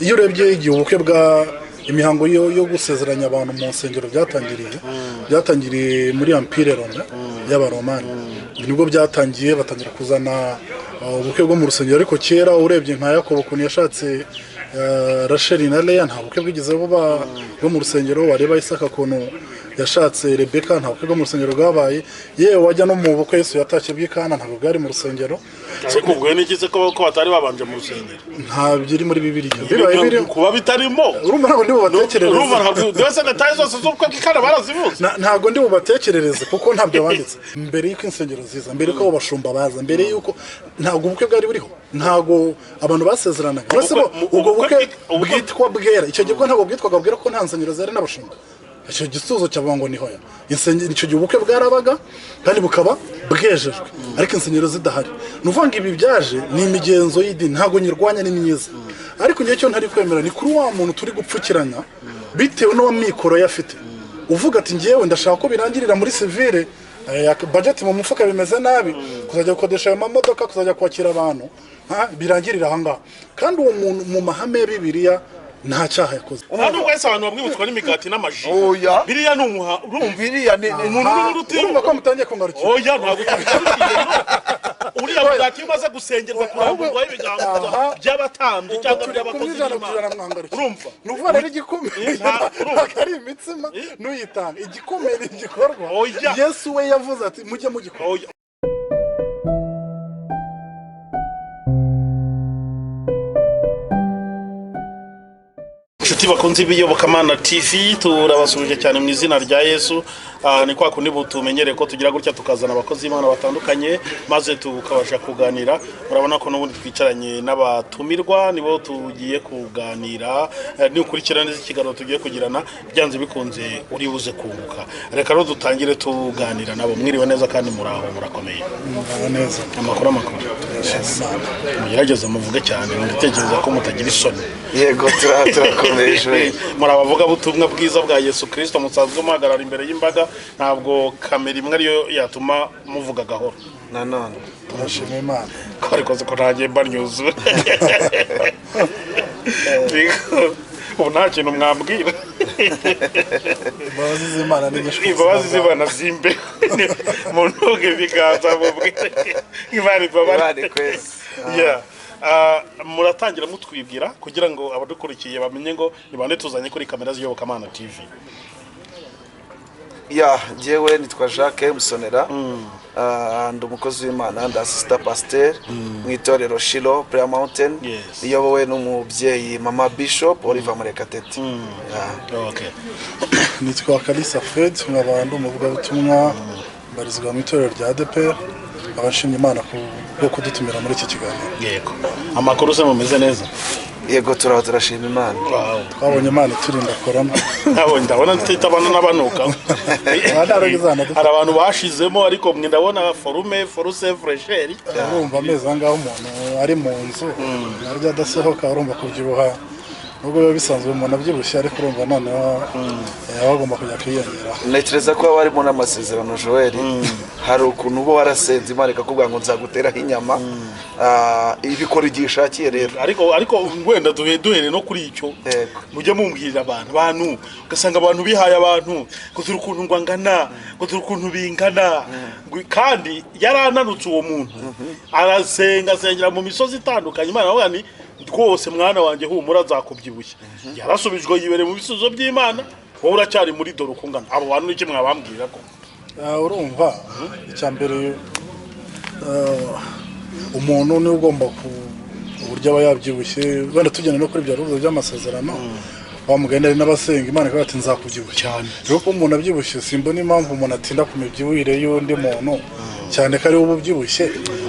iyo urebye igihe ubukwe bwa imihango yo gusezeranya abantu mu nsengero byatangiriye muri Empire Rome y'Abaromani. Nibwo byatangiye batangira kuzana ubukwe bwo mu rusengero, ariko kera urebye nka Yakobo kuntu yashatse Rachel na Leah nta bukwe bwigeze buba bwo mu rusengero. Wareba Isaka kuntu yashatse Rebeka nta bukwe bwo mu rusengero bwabaye. Yewe wajya no mu bukwe Yesu yatashye bw'Ikana ntabwo bwari mu rusengero. ariko ubwo n'ikize ko batari babanje mu rusengero nta byiri muri Bibiliya bibaye biri kuba bitarimo. urumva ntabwo ndi bubatekerereze urumva ntabwo dose detaye zose z'ubukwe bw'Ikana barazivuze. ntabwo ndi bubatekerereze kuko ntabyo banditse mbere y'uko insengero ziza, mbere y'uko bashumba baza, mbere y'uko ntabwo ubukwe bwari buriho, ntabwo abantu basezeranaga. ubwo bukwe bwitwa bwera icyo gihe ntabwo bwitwaga bwera ko nta nsengero zari n'abashumba. icyo gisubizo cyavuga ngo niho icyo gihe ubukwe bwarabaga kandi bukaba bwejejwe ariko insengero zidahari. ni ukuvuga ngo ibi byaje ni imigenzo y'idini, ntabwo nyirwanya ni myiza, ariko njye cyo ntari kwemera ni kuri wa muntu turi gupfukiranya bitewe n'uwamikoro yafite, uvuga ati ngewe ndashaka ko birangirira muri civile, budget mu mufuka bimeze nabi, kuzajya gukodesha ayo mamodoka, kuzajya kwakira abantu, birangirira ahangaha. kandi uwo muntu mu mahame ya Bibiliya nta cyaha yakoze. Hano wese abantu bamwibutswa n'imigati n'amaji. Oya. Biriya ni umuha, urumva Biriya ni urumva ko mutangiye kungarukira. Oya ntabwo tubigarukiye. Uriya mugati umaze gusengerwa kurangurwa ibigango by'abatambyi cyangwa by'abakozi b'Imana. Urumva? Nuvuga rero igikomeye ari imitsima n'uyitanga. Igikomeye ni igikorwa. Yesu we yavuze ati mujye mugikora. Inshuti bakunze b'iyobokamana TV, turabasubije cyane mu izina rya Yesu. Ni kwa kundi butumenyereye ko tugira gutya tukazana abakozi b'Imana batandukanye maze tukabasha kuganira. Murabona ko n'ubundi twicaranye n'abatumirwa nibo tugiye kuganira, ni ukurikirana neza ikiganiro tugiye kugirana, byanze bikunze uri buze kunguka. Reka rero dutangire tuganira nabo. Mwiriwe neza kandi muraho murakomeye. Neza. Amakuru. Mugerageza muvuge cyane, ndatekereza ko mutagira isoni. Yego turakomeje. Murabavuga butumwa bwiza bwa Yesu Kristo, musanzwe muhagarara imbere y'imbaga, ntabwo kamera imwe ariyo yatuma muvuga gahoro. Nanone turashima Imana ko ariko ko ntagiye mbanyuze. Ubu nta kintu mwambwira. Imbabazi z'Imana n'igishwi. Imbabazi z'Imana zimbe. Mu ntuge biganza mubwire. Imana kwese. Yeah. Muratangira mutwibwira kugira ngo abadukurikiye bamenye ngo ni bande tuzanye kuri kamera z'iyobokamana TV. Jewe nitwa Jacques Musonera, ndi umukozi w'Imana, ndi assistant pasteur mu itorero Shilo Prayer Mountain, iyobowe n'umubyeyi Mama Bishop Oliver Murekatete. Okay. Nitwa Kalisa Fred, nk'abantu umuvugabutumwa barizwa mu itorero rya ADPR, abashimye Imana ko kudutumira muri iki kiganiro. Yego. Amakuru se mumeze neza? Yego turashima Imana. Twabonye Imana turinda corona. Ndabona tutabana n'abanuka. Hari abantu bashizemo ariko mwe ndabona forume foruse fresheri. Urumva ameze angaho umuntu ari mu nzu arya adasohoka, urumva kubyibuha nubwo biba bisanzwe umuntu abyibushye, ariko urumva noneho bagomba kujya kwiyongera. Ntekereza ko barimo n'amasezerano Joel, hari ukuntu uba warasenze Imana ikakubwira ngo nzaguteraho inyama, ibikora igihe ishakiye rero. Ariko wenda duhere no kuri icyo. Mujye mumbwirira abantu ugasanga abantu bihaye abantu ngo turi ukuntu ngwangana, ngo turi ukuntu bingana, kandi yarananutse uwo muntu asengera mu misozi itandukanye. Imana avuga ni rwose mwana wanjye humura nzakubyibushye. Yarasubijwe yibere mu bisubizo by'Imana, wowe uracyari muri dore ukungana. Abo bantu n'iki mwabambwira ko? Urumva icya mbere umuntu ni ugomba uburyo aba yabyibushye, wenda tugenda no kuri bya rubuzo by'amasezerano bamugendera n'abasenga Imana ikaba ati nzakubyibushye cyane. Rero ko umuntu abyibushye simbona impamvu umuntu atinda ku mibyibuhire y'undi muntu, cyane ko ari ubu byibushye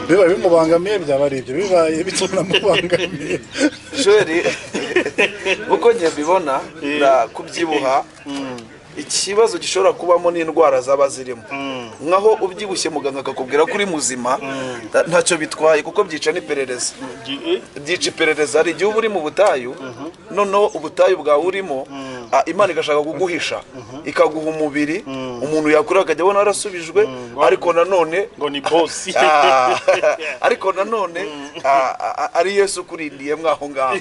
biba bimubangamiye, byaba ari ibyo bibaye bitunamubangamiye. Joel, uko njye mbibona kubyibuha ikibazo gishobora kubamo n'indwara zaba zirimo, nkaho ubyibushye muganga akakubwira ko uri muzima ntacyo bitwaye kuko byica n'iperereza. Byica iperereza. Hari igihe uba uri mu butayu, noneho ubutayu bwawe urimo Imana igashaka kuguhisha, ikaguha umubiri umuntu yakura akajya abona arasubijwe ariko nanone ngo ni boss ariko nanone ari Yesu kurindiye mwaho ngaho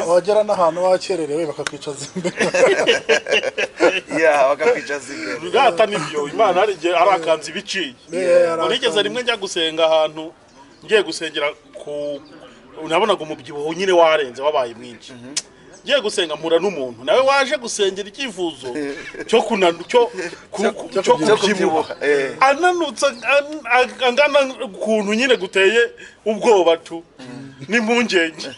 wagera n'ahantu wakererewe bakakwicaza imbere bakakwicaza imbere ngata nibyo Imana arakanze ibiciye nigeze rimwe njya gusenga ahantu ngiye gusengera ku nabonaga umubyibuho nyine warenze wabaye mwinshi ngiye gusenga mpura n'umuntu nawe waje gusengera icyifuzo cyo kubyibuha ananutse angana ukuntu nyine guteye ubwoba tu n'impungenge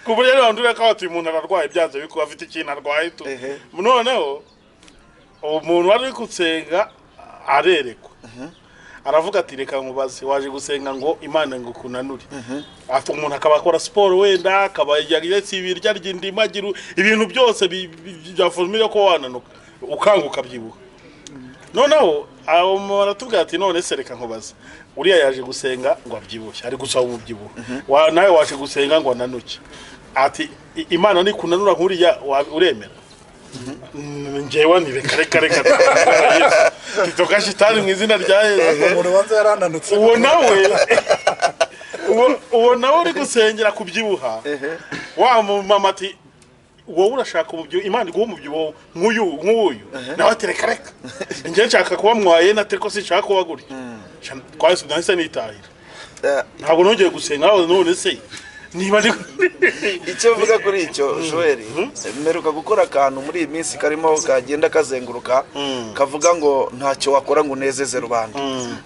ku buryo rero ndura ko ati umuntu ararwaye byanze biko afite ikintu arwaye tu noneho umuntu wari gusenga arerekwa aravuga ati reka mubaze waje gusenga ngo Imana ngo kunanure afite umuntu akaba akora siporo wenda akaba yagiretse ibirya ry'indimagiru ibintu byose byafumira ko wananuka ukanguka byibuha noneho aratubwira ati none se reka nkubaze uriya yaje gusenga ngo abyibushye ari gusaba umubyibuho nawe waje gusenga ngo ananuke ati Imana ni kunanura nkuriya uremera ngewe ni reka titoka shitani mu izina rya Yesu umuntu wanze yarananutse uwo nawe uri gusengera kubyibuha wa mama ati wowe urashaka umubyibuho Imana iguha umubyibuho nk'uyu nawe ati reka ngiye nshaka kuba mwaye na teriko sinshaka kuba guri twahise nahise nitahira ntabwo nongeye gusenga none se niba icyo mvuga kuri icyo Joel mperuka gukora akantu muri iyi minsi karimo kagenda kazenguruka kavuga ngo ntacyo wakora ngo unezeze rubanda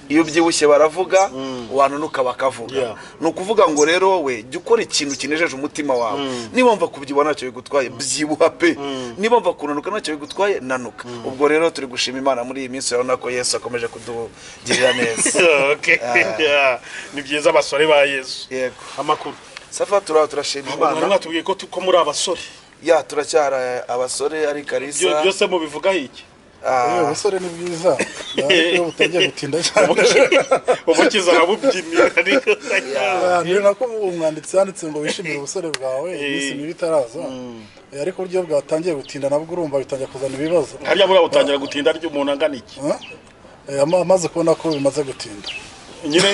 iyo ubyibushye baravuga wananuka bakavuga ni ukuvuga ngo rero wowe jya ukora ikintu kinejeje umutima wawe niba mva kubyibuha ntacyo bigutwaye byibuha pe niba mva kunanuka ntacyo bigutwaye nanuka ubwo rero turi gushima Imana muri iyi minsi urabona ko Yesu akomeje kutugirira neza ni byiza abasore ba Yesu yego amakuru Safa turashima Imana mwatubwiye ko muri abasore turacyara abasore ari Kalisa byose mu bivuga iki abasore ni bwiza ariko butangiye gutinda cyane ubukiza arabubyinira ariko ni nako umwanditsi yanditse ngo wishimire ubusore bwawe iminsi mibi itaraza ariko uburyo bwatangiye gutinda nabwo urumva bitangiye kuzana ibibazo harya muri abutangira gutinda ariko umuntu angana iki amaze kubona ko bimaze gutinda nyine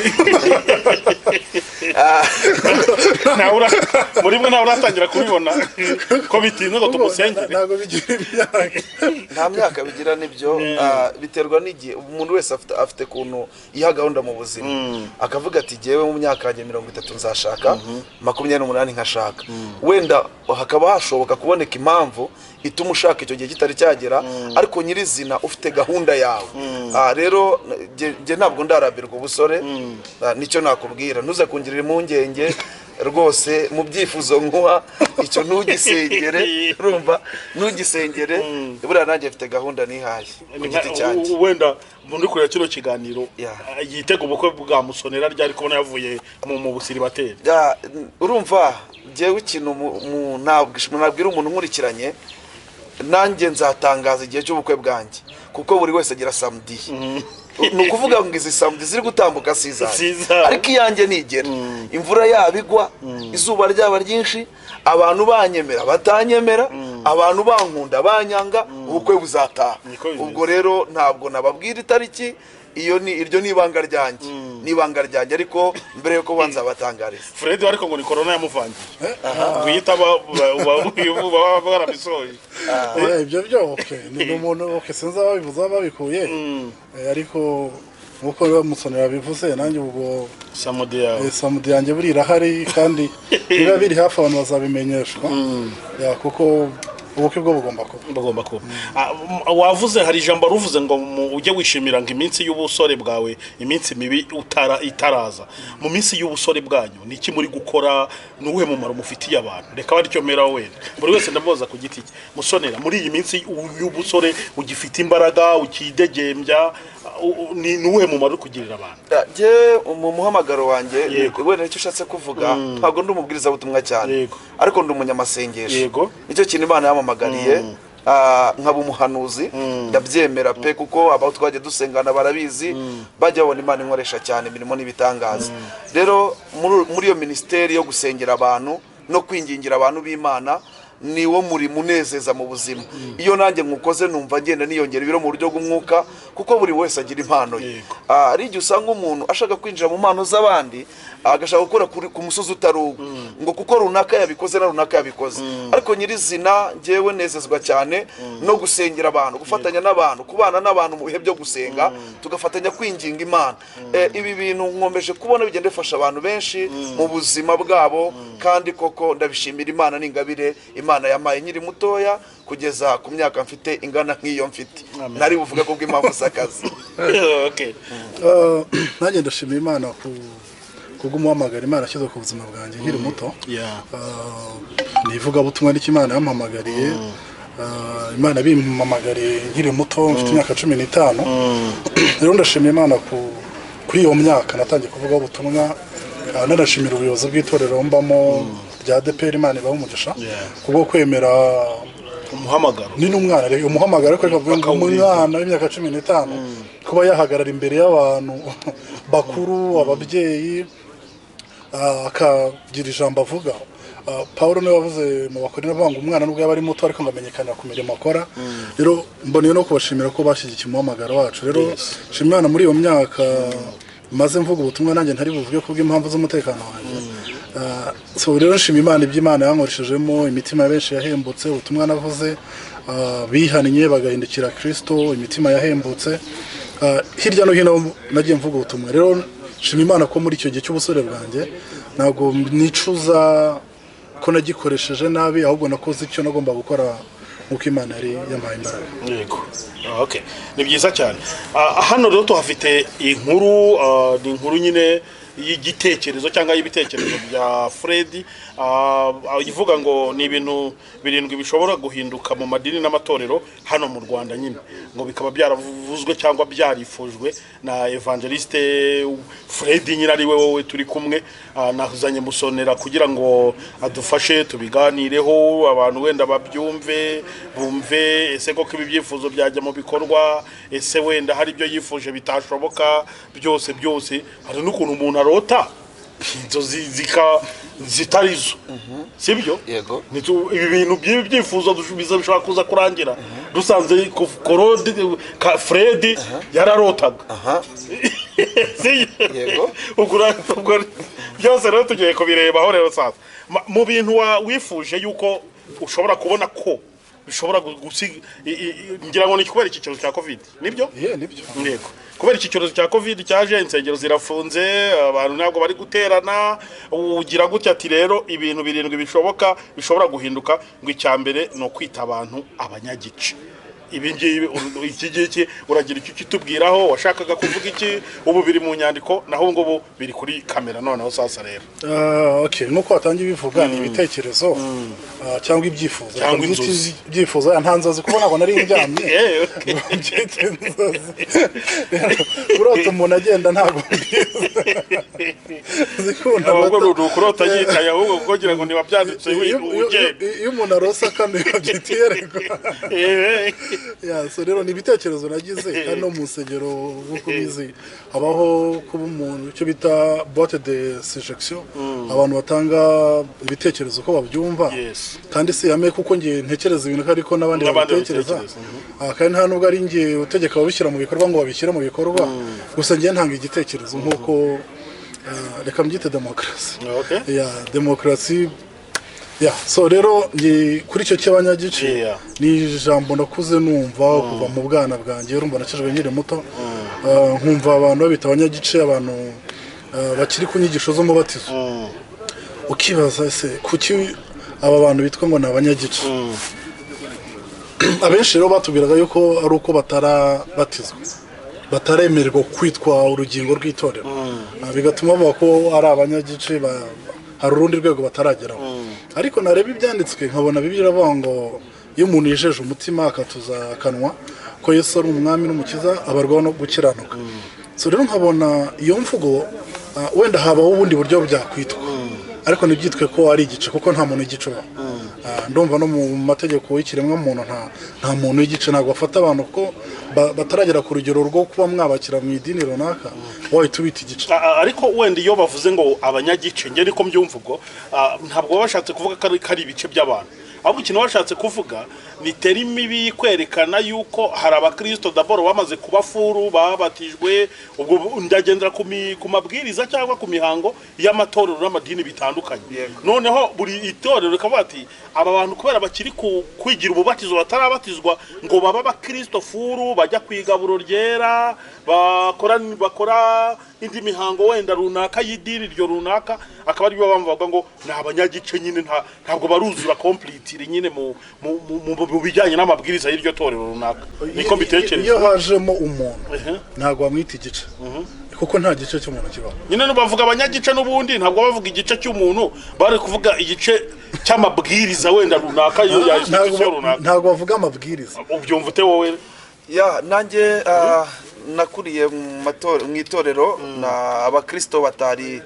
muri mwe nawe uratangira kubibona ko bitinze ngo tumusengere ntabwo bigira imyaka nta myaka bigira nibyo biterwa n'igihe umuntu wese afite kuntu yiha gahunda mu buzima akavuga ati jyewe mu myaka yanjye 30 nzashaka 28 nkashaka wenda hakaba hashoboka kuboneka impamvu ituma ushaka icyo gihe kitari cyagera ariko nyirizina ufite gahunda yawe rero je ntabwo ndarabirwa ubusore nicyo nakubwira ntuze kungirira impungenge rwose mu byifuzo nkuha icyo ntugisengere urumva ntugisengere buriya nanjye mfite gahunda nihaye ku giti cyanjye wenda muri kureba kino kiganiro yitega ubukwe bwa Musonera ryari kubona yavuye mu busiribateri urumva jewe ikintu nabwira umuntu nkurikiranye nanjye nzatangaza igihe cy'ubukwe bwanjye kuko buri wese agira samedi ni ukuvuga ngo izi samedi ziri gutambuka siza ariko iyanjye nigera imvura yabigwa izuba ryaba ryinshi abantu banyemera batanyemera abantu bankunda banyanga ubukwe buzataha ubwo rero ntabwo nababwira itariki iryo ni ibanga ryanjye ariko mbere yuko banza batangariza Fred ariko ngo ni corona yamuvangiye gwita barabisoye ibyo byo ni umuntu sinza babivuza babikuye ariko nkuko Musonera bivuze nanjye ubwo samudi yanjye burira hari kandi biba biri hafi abantu bazabimenyeshwa kuko ubukwe bwo bugomba kuba wavuze hari ijambo ruvuze ngo ujye wishimira ngo iminsi y'ubusore bwawe iminsi mibi itaraza mu minsi y'ubusore bwanyu niki muri gukora nuwe mumaro mufitiye abantu reka bari cyo mera wenda buri wese ndaboza ku giti cye Musonera muri iyi minsi y'ubusore ugifite imbaraga ukidegembya ni nuwe mumaro kugirira abantu je mu muhamagaro wanjye wenda icyo ushatse kuvuga ntabwo ndumubwiriza butumwa cyane ariko ndi umunyamasengesho nicyo kintu Imana yamamagariye nkaba umuhanuzi ndabyemera pe kuko abo twaje dusengana barabizi bajya babona Imana inkoresha cyane imirimo n'ibitangaza rero muri iyo ministeri yo gusengera abantu no kwingingira abantu b'Imana ni wo muri munezeza mu buzima. Iyo nanjye nkukoze numva ngenda niyongera ibiro mu buryo bw'umwuka, kuko buri wese agira impano ye. Ari igihe usanga umuntu ashaka kwinjira mu mpano z'abandi, agashaka gukora ku musozi utarugo, ngo kuko runaka yabikoze na runaka yabikoze. Ariko nyirizina njyewe nezezwa cyane no gusengera abantu, gufatanya n'abantu, kubana n'abantu mu bihe byo gusenga, tugafatanya kwinginga Imana. Ibi bintu nkombeje kubona bigenda bifasha abantu benshi mu buzima bwabo, kandi koko ndabishimira Imana n'ingabire Imana yamaye nkiri mutoya kugeza ku myaka mfite ingana nk'iyo mfite. Nari buvuga ko bw'impamvu z'akazi. Nanjye ndashimira Imana kubw'umuhamagaro Imana ashyize ku buzima bwanjye nkiri muto. Ni ivugabutumwa n'Imana yampamagariye. Imana bimpamagariye nkiri muto mfite imyaka 15. Rero ndashimira Imana kuri iyo myaka natangiye kuvuga ubutumwa. Nanashimira ubuyobozi bw'itorero mbamo rya ADEPR, Imana ibahe umugisha kubwo kwemera umuhamagaro. Ni n'umwana rero umuhamagaro, ariko akavuga ngo umwana w'imyaka 15 kuba yahagarara imbere y'abantu bakuru, ababyeyi, akagira ijambo avuga. Paulo niwe wavuze mu Bakorino avuga ngo umwana nubwo yaba ari muto ariko ngamenyekana ku mirimo akora. Rero mboneye no kubashimira ko bashyigikiye umuhamagaro wacu. Rero shimira Imana muri iyo myaka maze mvuga ubutumwa, nanjye ntari buvuge kubw'impamvu z'umutekano wanjye. So rero nshimira Imana iby'Imana yankoreshejemo, imitima ya benshi yahembutse, ubutumwa navuze bihannye bagahindukira Kristo, imitima yahembutse. Hirya no hino nagiye mvuga ubutumwa. Rero nshimira Imana ko muri icyo gihe cy'ubusore bwanjye ntabwo nicuza ko nagikoresheje nabi, ahubwo nakoze icyo nagomba gukora nk'uko Imana yari yampaye imbaraga. Yego. Okay. Ni byiza cyane. Hano rero tuhafite inkuru, ni inkuru nyine y'igitekerezo cyangwa y'ibitekerezo bya Fred, ivuga ngo ni ibintu birindwi bishobora guhinduka mu madini n'amatorero hano mu Rwanda nyine, ngo bikaba byaravuzwe cyangwa byarifujwe na evangeliste Fred nyine ari we wowe turi kumwe. Nahuzanye Musonera kugira ngo adufashe tubiganireho, abantu wenda babyumve, bumve ese koko ibi byifuzo byajya mu bikorwa, ese wenda hari ibyo yifuje bitashoboka, byose hari n'ukuntu umuntu arota inzozi zitarizo. Sibyo? Yego. Ibi bintu by'ibifuzo bishobora kuza kurangira dusanze Korode Fred yararotaga. Yego. Ubwo byose rero tugiye kubirebaho rero sasa. Mu bintu wifuje yuko ushobora kubona ko bishobora gusiga, ngira ngo ni kubera iki cyorezo cya Covid, nibyo? Nibyo. Yego. Kubera iki cyorezo cya Covid cyaje, insengero zirafunze, abantu ntabwo bari guterana, ugira gutya ati rero ibintu birindwi bishobora guhinduka, ngo icyambere no kwita abantu abanyagice. Ibi ngibi iki uragira icyo kitubwiraho, washakaga kuvuga iki, ubu biri mu nyandiko naho ngo biri kuri kamera noneho sasa rero. Okay, nuko watangiye bivuga ni ibitekerezo cyangwa ibyifuzo. Cyangwa inzozi. Ibyifuzo nta nzozi kubona ngo nari njyamye. Kurota umuntu agenda ntabwo zikunda ahubwo kurota yicaye ahubwo kugira ngo niba byanditse ugende. Iyo umuntu arosa kamera byitiyerego. So rero ni ibitekerezo nagize hano mu nsengero nk'uko bizi habaho kuba umuntu icyo bita boîte de suggestion, abantu batanga ibitekerezo ko babyumva, kandi si yame kuko ngiye ntekereza ibintu ariko n'abandi batekereza, kandi nta nubwo ari ngiye utegeka babishyira mu bikorwa ngo babishyire mu bikorwa, gusa ngiye ntanga igitekerezo nk'uko reka mbyite demokarasi. Demokarasi. So rero kuri icyo cy'abanyagice ni ijambo nakuze numva kuva mu bwana bwanjye, urumva nakijwe nkiri muto, nkumva abantu babita abanyagice, abantu bakiri ku nyigisho z'umubatizo. Ukibaza ese kuki aba bantu bitwa ngo ni abanyagice? Abenshi rero batubwiraga yuko ari uko batarabatizwa, bataremererwa kwitwa urugingo rw'itorero, bigatuma bavuga ko ari abanyagice, hari urundi rwego batarageraho. Ariko nareba ibyanditswe nkabona Bibiliya iravuga ngo iyo umuntu yijeje umutima akatuza akanwa ko Yesu ari umwami n'umukiza abarwaho no gukiranuka. So rero nkabona iyo mvugo wenda habaho ubundi buryo byakwitwa, ariko ntibyitwe ko ari igice kuko nta muntu w'igicuba. Ndumva no mu mategeko y'ikiremwa muntu nta muntu w'igice, ntabwo bafata abantu ko bataragera ku rugero rwo kuba mwabakira mu idini runaka wahita ubita igice. Ariko wenda iyo bavuze ngo abanyagice, nge niko mbyumva ubwo ntabwo baba bashatse kuvuga ko ari ibice by'abantu, ahubwo ikintu washatse kuvuga ni terimi mibi kwerekana yuko hari abakristo d'abord bamaze kuba furu babatijwe ubwo ndagendera ku mabwiriza cyangwa ku mihango y'amatorero n'amadini bitandukanye noneho buri itorero kavuga ati aba bantu kubera bakiri kwigira ububatizo batarabatizwa ngo baba abakristo furu bajya kwigaburo ryera bakora indi mihango wenda runaka y'idini ryo runaka akaba ari byo bamvuga ngo ni abanyagice nyine ntabwo baruzura complete nyine mu bijyanye n'amabwiriza y'iryo torero runaka niko mbitekereza iyo hajemo umuntu ntabwo bamwita igice kuko nta gice cy'umuntu kibaho nyine bavuga abanyagice n'ubundi ntabwo bavuga igice cy'umuntu bari kuvuga igice cy'amabwiriza wenda runaka ntabwo bavuga amabwiriza ubyumva ute wowe nanjye nakuriye mu itorero abakristo batari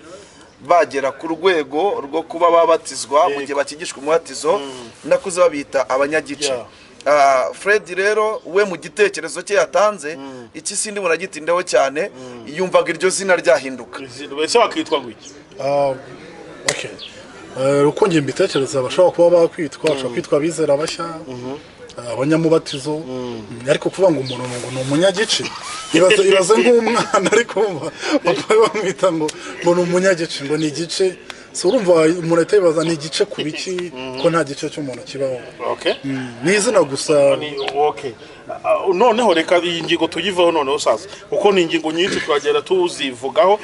bagera ku rwego rwo kuba babatizwa mu gihe bakigishwa umubatizo nakuze babita abanyagice Fred rero we mu gitekerezo cye yatanze iki sindi muragitindeho cyane yumvaga iryo zina ryahinduka wese wakitwa ngwiki okay uko ngiye mbitekereza bashobora kuba bakwitwa kwitwa bizera bashya abanyamubatizo ariko kuvuga ngo umuntu ngo ni umunyagice ibaze nk'umwana ariko papa bamwita ngo ni umunyagice ngo ni igice so urumva umuntu ahita yibaza ni igice ku biki ko nta gice cy'umuntu kibaho ni izina gusa noneho reka iyi ngingo tuyiveho noneho sasa kuko ni ingingo nyinshi twagera tuzivugaho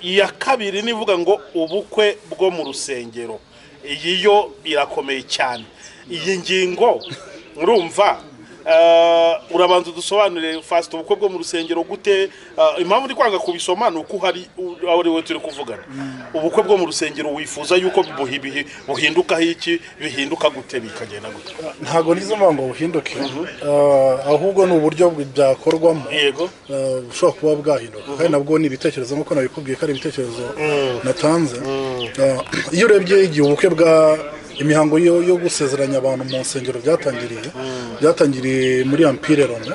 iya kabiri nivuga ngo ubukwe bwo mu rusengero iyi yo irakomeye cyane iyi ngingo urumva urabanza dusobanurire fast ubukwe bwo mu rusengero gute impamvu ndi kwanga kubisoma nuko hari aho turi kuvugana ubukwe bwo mu rusengero wifuza yuko buhinduka iki bihinduka gute bikagenda gute ntago nizo ngo buhinduke ahubwo ni uburyo byakorwamo yego ushobora kuba bwahinduka kandi nabwo ni ibitekerezo nkuko nabikubwiye ko ari ibitekerezo natanze iyo urebye igihe ubukwe bwa imihango yo gusezeranya abantu mu nsengero byatangiriye muri Empire Rome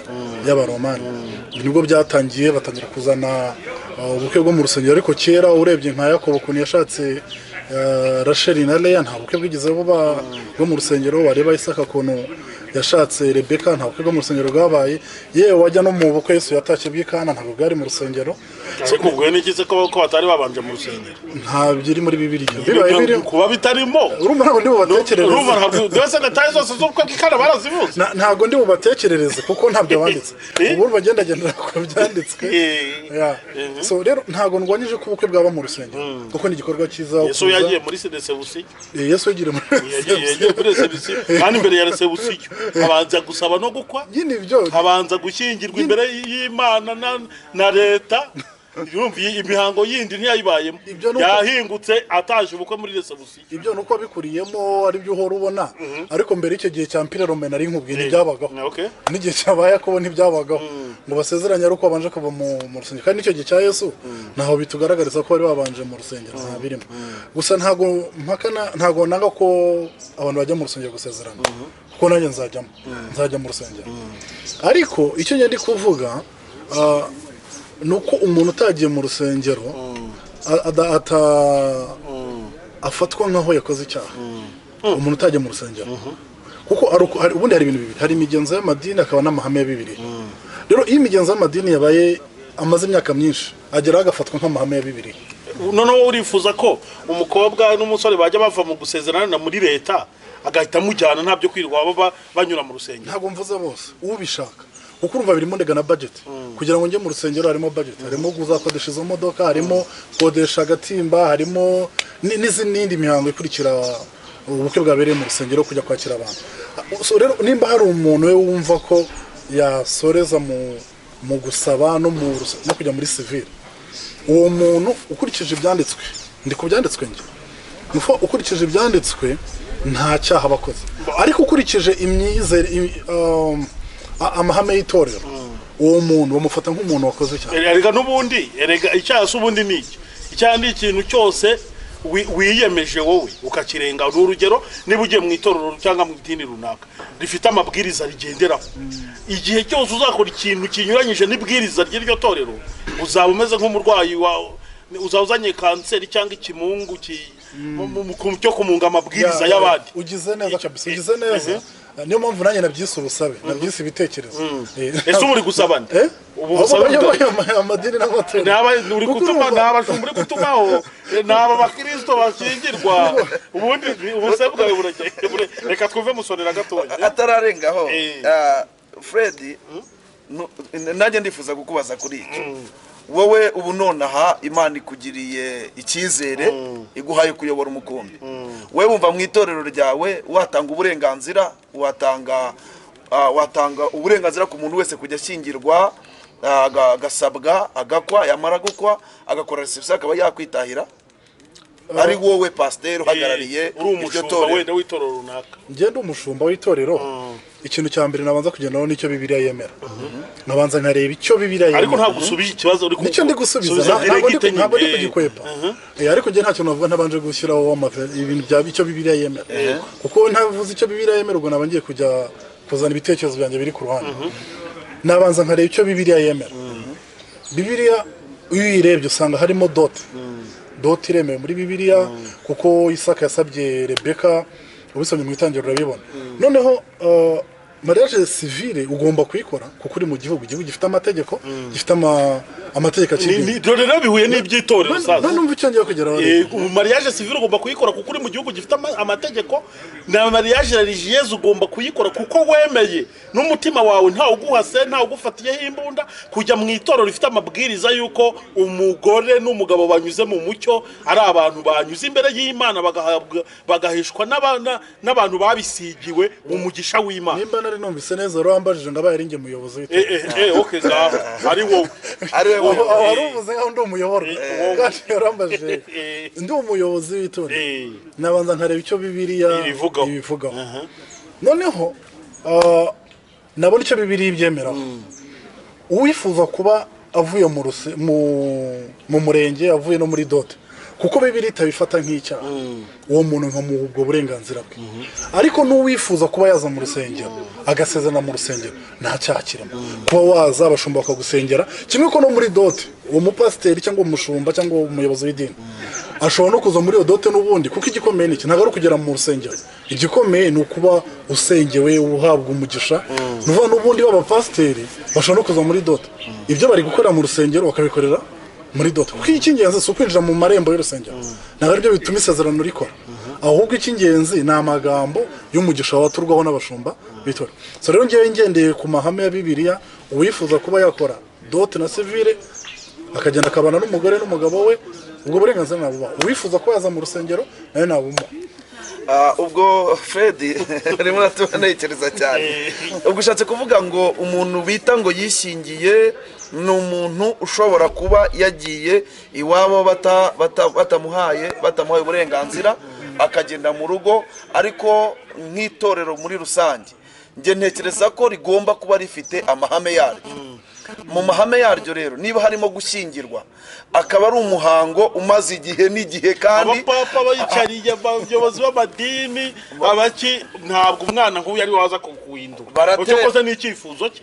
y'abaromani nibwo byatangiye batangira kuzana ubukwe bwo mu rusengero ariko kera urebye nka Yakobo kuntu yashatse Rachel na Leah nta bukwe bwigeze buba bwo mu rusengero wareba Isaka kuntu yashatse Rebeka nta bukwe bwo mu rusengero bwabaye yewe wajya no mu bukwe Yesu yatashye bw'Ikana ntabwo bwari mu rusengero ariko ubwo n'ikize ko batari babanje mu rusengero nta byiri muri Bibiliya bibaye kuba bitarimo urumva ntabwo ndi bubatekerereze urumva ntabwo dose details zose z'ubukwe bw'Ikana barazivuze ntabwo ndi bubatekerereze kuko ntabyo banditse ubu bagendagenda ko byanditswe so rero ntabwo ndwanyije ko ubukwe bwaba mu rusengero kuko ni igikorwa cyiza Yesu yagiye muri Sebusi Yesu yagiye muri Sebusi kandi imbere ya Sebusi abanza gusaba no gukwa nyine ibyo abanza gushyingirwa imbere y'Imana na leta yumviye imihango yindi ntiyayibayemo yahingutse ataje ubukwe muri Sebusi ibyo nuko bikuriyemo ari byo uhora ubona ariko mbere y'icyo gihe cya Empire Rome nari nkubwiye ntibyabagaho n'igihe cyabaye Yakobo ntibyabagaho ngo basezeranye ari uko babanje kuva mu rusengero kandi n'icyo gihe cya Yesu naho bitugaragariza ko bari babanje mu rusengero nta birimo gusa ntago nanga ko abantu bajya mu rusengero gusezerana kuko nanjye nzajya mu rusengero ariko icyo njye ndi kuvuga nuko umuntu utagiye mu rusengero afatwa nkaho yakoze icyaha umuntu utagiye mu rusengero kuko ubundi hari ibintu bibiri hari imigenzo y'amadini akaba n'amahame ya Bibiliya rero iyo imigenzo y'amadini yabaye amaze imyaka myinshi ageraho agafatwa nk'amahame ya Bibiliya noneho urifuza ko umukobwa n'umusore bajya bava mu gusezerana muri leta agahita amujyana ntabyo kwirirwa banyura mu rusengero ntabwo mvuze bose ubishaka kuko urumva birimo ndega na budget kugira ngo njye mu rusengero harimo budget harimo kuzakodesha izo modoka harimo kodesha agatimba harimo n'izindi mihango ikurikira ubukwe bwabereye mu rusengero kujya kwakira abantu so rero nimba hari umuntu we wumva ko yasoreza mu gusaba no kujya muri civil uwo muntu ukurikije ibyanditswe ndi ku byanditswe njye ukurikije ibyanditswe nta cyaha bakoze ariko ukurikije imyizere amahame y'itorero uwo muntu bamufata nk'umuntu wakoze cyane erega n'ubundi erega icyaha s'ubundi ni iki icyaha ni ikintu cyose wiyemeje wowe ukakirenga urugero niba ugiye mu itorero cyangwa mu idini runaka rifite amabwiriza rigenderaho igihe cyose uzakora ikintu kinyuranyije n'ibwiriza ry'iryo torero uzaba umeze nk'umurwayi uzaba uzanye kanseri cyangwa ikimungu cyo kumunga amabwiriza y'abandi. Ugize neza kabisa, ugize neza. Niyo mpamvu nanjye nabyise ubusabe, nabyise ibitekerezo. Ese muri gusabana? Ubu busabe amadini n'amatorero. Naba uri gutuma n'abashumba uri gutumaho n'aba bakristo bashyingirwa. Ubundi ubusabe bwawe burajya. Reka twumve musonera gatoya. Atararengaho. Fred, nanjye ndifuza kukubaza kuri icyo. Wowe ubu nonaha Imana ikugiriye icyizere iguhaye kuyobora umukumbi. Wewe wumva mu itorero ryawe watanga uburenganzira, watanga uburenganzira ku muntu wese kujya ashyingirwa, agasabwa, agakwa, yamara gukwa agakora reception akaba yakwitahira? Ari wowe pasteur uhagarariye iryo torero wenda w'itorero runaka. Ngende umushumba w'itorero. Ikintu cya mbere nabanza kugendanaho nicyo Bibiliya yemera. Nabanza nkareba icyo Bibiliya yemera. Ariko ntabwo usubije ikibazo uri nicyo ndi gusubiza, ntabwo ndi kugikwepa. Ariko nge ntacyo navuga ntabanje gushyiraho ibintu bya icyo Bibiliya yemera. Kuko ntavuze icyo Bibiliya yemera ubwo nabangiye kujya kuzana ibitekerezo byanjye biri ku ruhande. Nabanza nkareba icyo Bibiliya yemera. Bibiliya iyo uyirebye usanga harimo doti iremewe muri Bibiliya, kuko Isaka yasabye Rebeka, ubisomye mu itangiriro urabibona. Noneho mariage civile ugomba kuyikora kuko uri mu gihugu gifite amategeko, gifite amategeko akiri. Dore rero bihuye n'iby'itorero saza. Numva icyo ngiye kugeraho. Mariage civile ugomba kuyikora kuko uri mu gihugu gifite amategeko, na mariage religieuse ugomba kuyikora kuko wemeye n'umutima wawe nta uguhase nta ugufatiyeho imbunda kujya mu itorero rifite amabwiriza yuko umugore n'umugabo banyuze mu mucyo ari abantu banyuze imbere y'Imana bagahishwa n'abantu babisigiwe mu mugisha w'Imana. Nimba nari numvise neza rwambajije ngabaye ari nge muyobozi w'itorero. Okay ngaho ari wowe. Waruvuze ngaho ndi umuyobozi. Kandi yarambajije ndi umuyobozi w'itorero. Nabanza nkareba icyo Bibiliya ibivugaho. Noneho nabona icyo Bibiliya ibyemeraho. Uwifuza kuba avuye mu murenge, avuye no muri dote, kuko Bibiliya itabifata nk'icyaha, uwo muntu nkamuha ubwo burenganzira bwe. Ariko n'uwifuza kuba yaza mu rusengero agasezerana mu rusengero nta cyaha kirimo. Kuba waza abashumba bakagusengera kimwe ko no muri dote uwo mupasiteri cyangwa umushumba cyangwa umuyobozi w'idini ashobora no kuza muri iyo dote n'ubundi, kuko igikomeye ni iki, ntabwo ari ukugera mu rusengero. Igikomeye ni ukuba usengewe uhabwa umugisha. Nuvuga n'ubundi b'abapasiteri bashobora no kuza muri dote, ibyo bari gukorera mu rusengero bakabikorera muri dote. Kuko icy'ingenzi si ukwinjira mu marembo y'urusengero, ntabwo aribyo bituma isezerano rikora, ahubwo icy'ingenzi ni amagambo y'umugisha waturwaho n'abashumba bitora. So rero ngewe ngendeye ku mahame ya Bibiliya, uwifuza kuba yakora dote na civile akagenda akabana n'umugore n'umugabo we, ubwo burenganzira nabubaho. Uwifuza kuba yaza mu rusengero nawe nabumuha. Ubwo Fred arimo atubanekereza cyane. Ubwo ushatse kuvuga ngo umuntu bita ngo yishingiye ni umuntu ushobora kuba yagiye iwabo batamuhaye uburenganzira akagenda mu rugo, ariko nk'itorero muri rusange nge ntekereza ko rigomba kuba rifite amahame yaryo. Mu mahame yaryo rero niba harimo gushyingirwa akaba ari umuhango umaze igihe n'igihe, kandi abapapa bayicariye abayobozi b'amadini abaki ntabwo umwana nk'uyu ari waza kuguhindura. Cyo koze ni icyifuzo cye.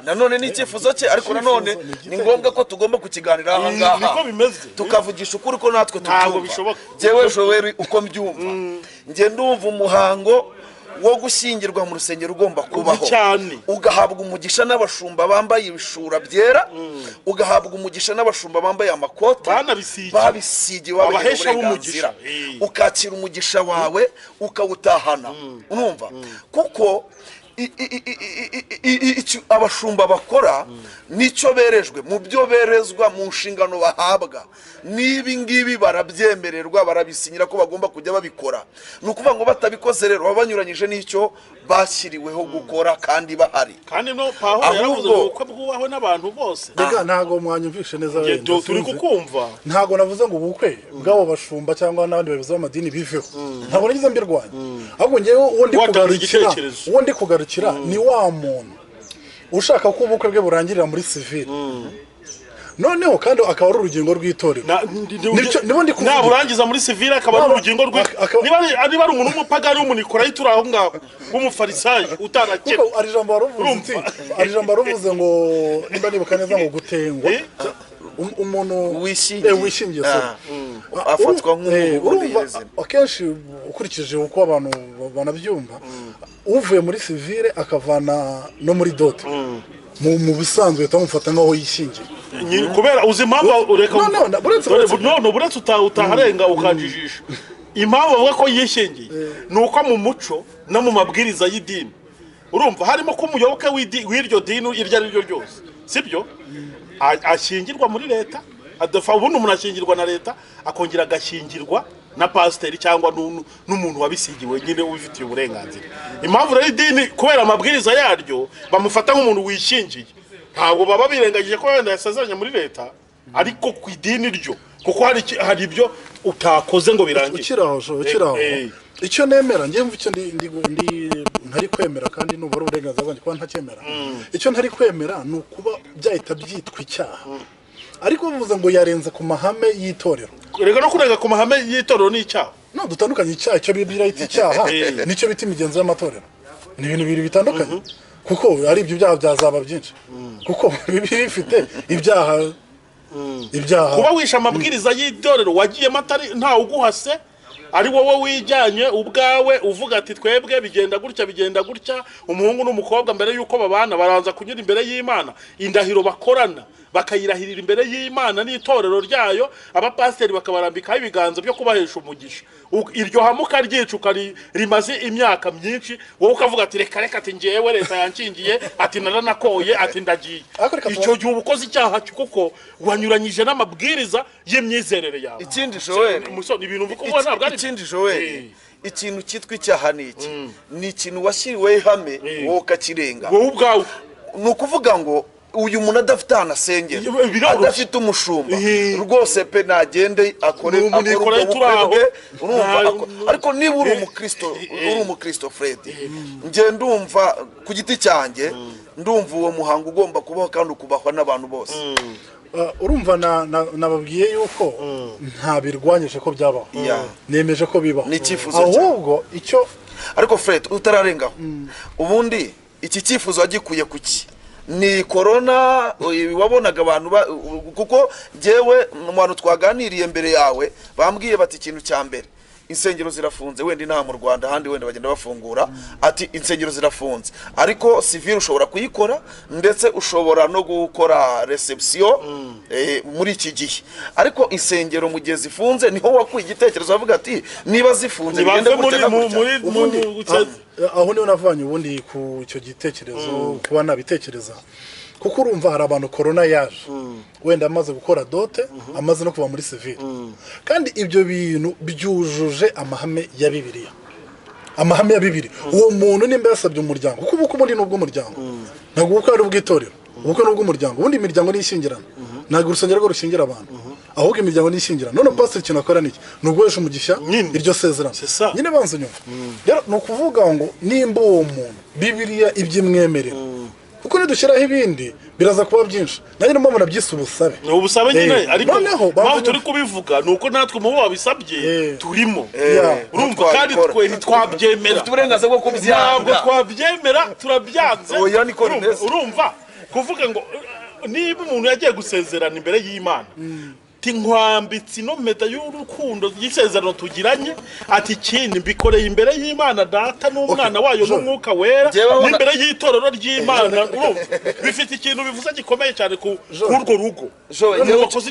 Nanone ni icyifuzo cye, ariko nanone ni ngombwa ko tugomba kukiganira aha ngaha. Niko bimeze. Tukavugisha ukuri ko natwe tubyumva. Jewe Joel uko mbyumva, nge ndumva umuhango wo gushyingirwa mu rusengero ugomba kubaho, ugahabwa umugisha n'abashumba bambaye ibishura byera, ugahabwa umugisha n'abashumba bambaye amakoti babisigiye babahesha umugisha, ukakira umugisha wawe ukawutahana. Urumva kuko abashumba bakora nicyo berejwe, mu byo berezwa mu nshingano bahabwa n'ibi ngibi barabyemererwa, barabisinyira ko bagomba kujya babikora. Ni ukuvuga ngo batabikoze rero baba banyuranyije n'icyo bashyiriweho gukora kandi bahari. Kandi no Pawulo yaravuze ko bwubaho n'abantu bose. Rega ntago mwanyumvishe neza wenda. Turi kukumva. Ntago navuze ngo ubukwe bw'abo bashumba cyangwa n'abandi bayobozi b'amadini biveho. Ntago nagize mbirwanya. Ahubwo ngewe uwo ndi kugarukira ni wa muntu ushaka ko ubukwe bwe burangirira muri civile. Noneho kandi akaba ari urugingo rw'itorero. Naburangiza muri civile akaba ari urugingo niba ari umuntu w'umupagani w'umunikora yituri aho ngaho w'umufarisayo utarakera. Kuko ari jambo ruvuze ngo nimba nibuka neza ngo gutengwa umuntu wishingiye afatwa nk'umuntu. akenshi ukurikije uko abantu banabyumva uvuye muri civile akavana no muri dote mu bisanzwe tamufata nkaho yishingiye kubera uzi impamvu ureka none buretse utaharenga ukajijisha impamvu avuga ko yishingiye nuko mu muco no mu mabwiriza y'idini urumva harimo ko umuyoboke w'iryo dini iryo ari ryo ryose sibyo ashingirwa muri leta adafa ubundi umuntu ashingirwa na leta akongera agashingirwa na pasiteri cyangwa n'umuntu wabisigiwe nyine ubifitiye uburenganzira. Impamvu rero idini kubera amabwiriza yaryo bamufata nk'umuntu wishingiye ntabwo baba birengagije ko wenda yasezeranye muri leta ariko ku idini ryo kuko hari ibyo utakoze ngo birangire. ukiraho icyo nemera ngiye mvucyo ndi ntari kwemera kandi n'ubwo uburenganzira bwanjye kuba ntacyemera icyo ntari kwemera ni ukuba byahita byitwa icyaha ariko bavuze ngo yarenze ku mahame y'itorero. Rega no kurenga ku mahame y'itorero ni icyaha. No dutandukanye icyaha cyo bibira icyaha nicyo biti imigenzo y'amatorero. Ni ibintu bibiri bitandukanye kuko ari ibyo byaha byazaba byinshi kuko bibiri bifite ibyaha kuba wisha amabwiriza y'itorero wagiye matari nta uguhase ari wowe wijyanye ubwawe uvuga ati twebwe bigenda gutya umuhungu n'umukobwa mbere yuko babana baranza kunyura imbere y'Imana indahiro bakorana bakayirahirira imbere y'Imana n'itorero ryayo abapasiteri bakabarambikaho ibiganza byo kubahesha umugisha iryo hamuka ryicuka rimaze imyaka myinshi wowe ukavuga ati reka ati ngewe leta yankingiye ati naranakoye ati ndagiye icyo gihe ubukoze icyaha kuko wanyuranyije n'amabwiriza y'imyizerere yawe. Ikindi Joel ibintu mvuko ntabwo ari ikindi Joel ikintu cyitwa icyaha ni iki ni ikintu washyiriwe ihame wowe ukakirenga wowe ubwawe ni ukuvuga ngo uyu muntu adafite ahantu asengera adafite umushumba rwose pe nagende akore ariko niba uri umukristo Fred nge ndumva ku giti cyanjye ndumva uwo muhango ugomba kubaho kandi ukubahwa n'abantu bose. urumva nababwiye yuko nta birwanyije ko byabaho nemeje ko bibaho ahubwo icyo ariko Fred utararengaho ubundi iki cyifuzo wagikuye kuki ni corona wabonaga abantu kuko jewe mu bantu twaganiriye mbere yawe bambwiye bati ikintu cya mbere insengero zirafunze wenda nta mu Rwanda handi wenda bagenda bafungura ati insengero zirafunze ariko civil ushobora kuyikora ndetse ushobora no gukora reception muri iki gihe ariko insengero mu gihe zifunze niho wakuye igitekerezo bavuga ati niba zifunze bigende gutya aho niho navanye ubundi ku icyo gitekerezo kuba nabitekereza kuko urumva hari abantu corona yaje wenda amaze gukora dote amaze no kuva muri civil kandi ibyo bintu byujuje amahame ya Bibiliya amahame ya Bibiliya uwo muntu nimba yasabye umuryango kuko ubuko muri nubwo umuryango ntabwo uko ari ubwitorero ubuko nubwo umuryango ubundi imiryango n'ishingirana ntabwo urusengero rwo rushingira abantu ahubwo imiryango n'ishingirana none pastor kintu akora niki nuguhesha umugisha iryo sezerano nyine banze nyumva rero no kuvuga ngo nimba uwo muntu Bibiliya ibyimwemerera kuko nidushyiraho ibindi biraza kuba byinshi nanjye numva nabyise ubusabe ubusabe nyine ariko baho turi kubivuga nuko natwe mu babisabye turimo urumva kandi twe ntitwabyemera tuburengaza bwo kubyanga ntabwo twabyemera turabyanze urumva kuvuga ngo niba umuntu yagiye gusezerana imbere y'Imana tinkwambitsi no meta y'urukundo y'isezerano tugiranye ati kindi bikoreye imbere y'Imana data n'umwana wayo n'umwuka wera n'imbere y'itorero ry'Imana bifite ikintu bivuze gikomeye cyane ku urwo rugo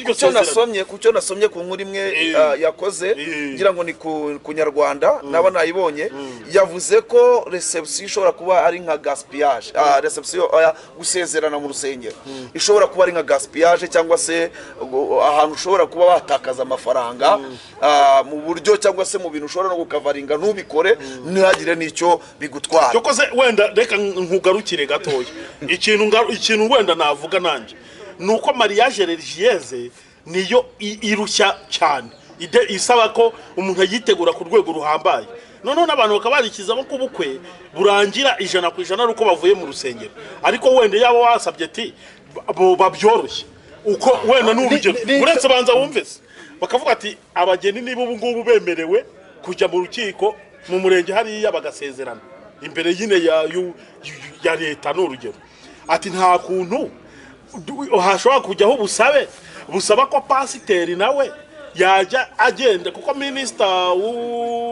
kucyo nasomye ku nkuru imwe yakoze ngira ngo ni ku Nyarwanda naba nayibonye yavuze ko reception ishobora kuba ari nka gaspillage reception gusezerana mu rusengero ishobora kuba ari nka gaspillage cyangwa se ahantu ushobora kuba watakaza amafaranga mu buryo cyangwa se mu bintu ushobora no gukavaringa ntubikore ntihagire n'icyo bigutwara cyokoze wenda reka nkugarukire gatoya ikintu wenda navuga nanjye nuko mariage religieuse niyo irushya cyane isaba ko umuntu yitegura ku rwego ruhambaye none n'abantu bakabarikizamo kubukwe burangira 100% uko bavuye mu rusengero ariko wenda yabo wasabye ati babyoroshye uko wenda n'urugero uretse banza wumvise bakavuga ati abageni niba ubu ngubu bemerewe kujya mu rukiko mu murenge hariya bagasezerana imbere yine ya leta n'urugero ati nta kuntu hashobora kujyaho busaba ko pasiteri nawe yajya agenda kuko minisita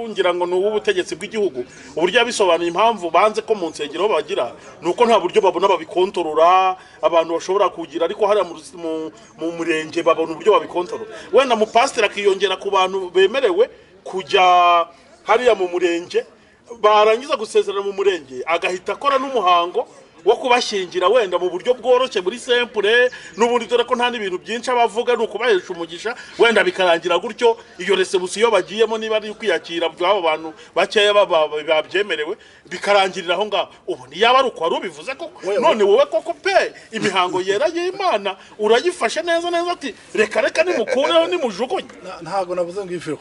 ngira ngo ni uw'ubutegetsi bw'igihugu uburyo yabisobanuye impamvu banze ko mu nsengero bagira nuko nta buryo babona babikontorora abantu bashobora kugira ariko hariya mu murenge babona uburyo babikontorora wenda mu pasiteri akiyongera ku bantu bemerewe kujya hariya mu murenge barangiza gusezerana mu murenge agahita akora n'umuhango wo kubashingira wenda mu buryo bworoshye muri simple n'ubundi dore ko nta n'ibintu byinshi abavuga no kubahesha umugisha wenda bikarangira gutyo iyo resebusiyo bagiyemo niba ari kwiyakira by'abo bantu bakeya babyemerewe bikarangirira aho ngaho ubu niyaba ari uko wari ubivuze ko none wowe koko pe imihango yera y'Imana urayifashe neza ati reka nimukureho nimujugunye ntago navuze ngo iveho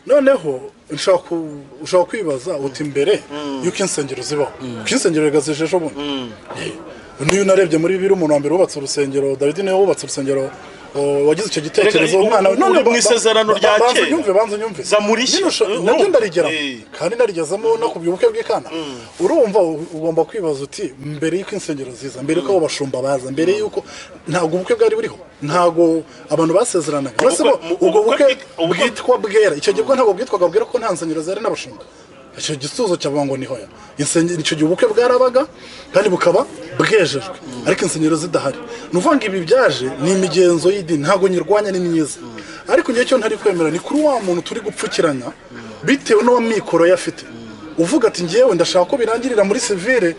noneho ushaka kwibaza uti imbere yuko insengero zibaho kuko insengero gazejeje ubundi niyo narebye muri bibiri umuntu wa mbere wubatse urusengero David niwe wubatse urusengero wagize icyo gitekerezo umwana none mu isezerano rya kera banza nyumve zamurishye nabyo ndarigera kandi narigezemo no kubyibuke bw'ikana urumva ugomba kwibaza uti mbere yuko insengero ziza mbere yuko abashumba baza mbere yuko ntago ubukwe bwari buriho ntago abantu basezeranaga ubwo bukwe bwitwa bwera icyo gihe ntago bwitwaga bwera ko nta nsengero zari n'abashumba icyo gisuzo cyavuga ngo niho ya icyo gihe ubukwe bwarabaga kandi bukaba bwejejwe ariko insengero zidahari nuvuga ibi byaje ni imigenzo y'idini ntago nyirwanya ni myiza ariko ngiye cyo ntari kwemera ni kuri wa muntu turi gupfukiranya bitewe no mikoro yafite uvuga ati ngiyewe ndashaka ko birangirira muri civile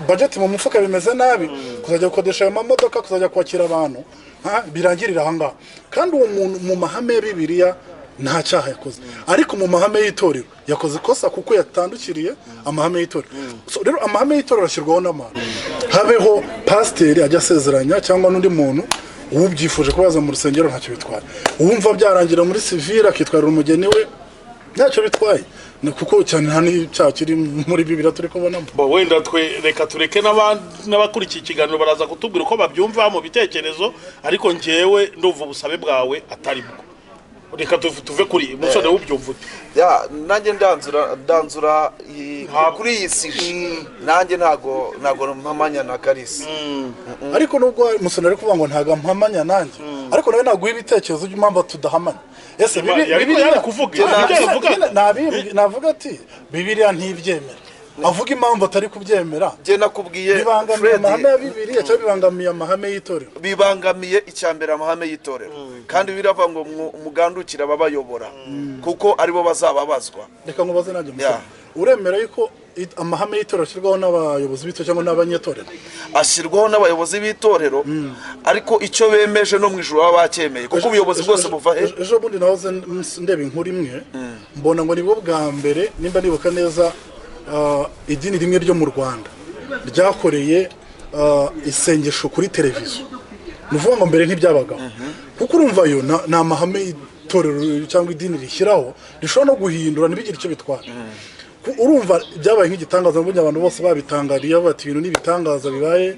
budget mu mufuka bimeze nabi kuzajya gukodesha ayo mamodoka kuzajya kwakira abantu birangirira aha ngaha kandi uwo muntu mu mahame ya Bibiliya nta cyaha yakoze ariko mu mahame y'itorero yakoze ikosa kuko yatandukiriye amahame y'itorero rero amahame y'itorero ashyirwaho n'abantu habeho pasiteri ajya asezeranya cyangwa n'undi muntu ubyifuje kubaza mu rusengero ntacyo bitwara uwumva byarangira muri civile akitwarira umugeni we ntacyo bitwaye kuko cyane nta n'icyaha kiri muri Bibiliya turi kubonamo wenda reka tureke n'abakurikiye ikiganiro baraza kutubwira uko babyumva mu bitekerezo ariko njyewe ndumva ubusabe bwawe atari bwo reka tuve kuri umusore w'ubyumvuta nanjye ndanzura kuri iyi si nanjye ntago mpamanya na Kalisa ariko nubwo umusore ari kuvuga ngo ntago mpamanya nanjye ariko nawe naguha ibitekerezo by'impamvu tudahamanya ese Bibiliya navuga ati Bibiliya ntibyemera avuga impamvu atari kubyemera je nakubwiye bibangamiye amahame ya Bibiliya cyangwa bibangamiye amahame y'itorero bibangamiye icyambere amahame y'itorero kandi birava ngo mugandukira ababayobora kuko aribo bazababazwa reka nkubaze nanjye musore uremera yuko amahame y'itorero ashyirwaho n'abayobozi b'itorero cyangwa n'abanyetorero ashyirwaho n'abayobozi b'itorero ariko icyo bemeje no mu ijuru baba bacyemeye kuko ubuyobozi bwose buva he ejo bundi nahoze ndeba inkuru imwe mbona ngo nibwo bwa mbere nimba nibuka neza idini rimwe ryo mu Rwanda ryakoreye isengesho kuri televiziyo ni ukuvuga ngo mbere ntibyabagaho kuko urumva yo ni amahame y'itorero cyangwa idini rishyiraho rishobora no guhindura ntibigire icyo bitwara urumva byabaye nk'igitangaza mbonye abantu bose babitangariye bati ibintu n'ibitangaza bibaye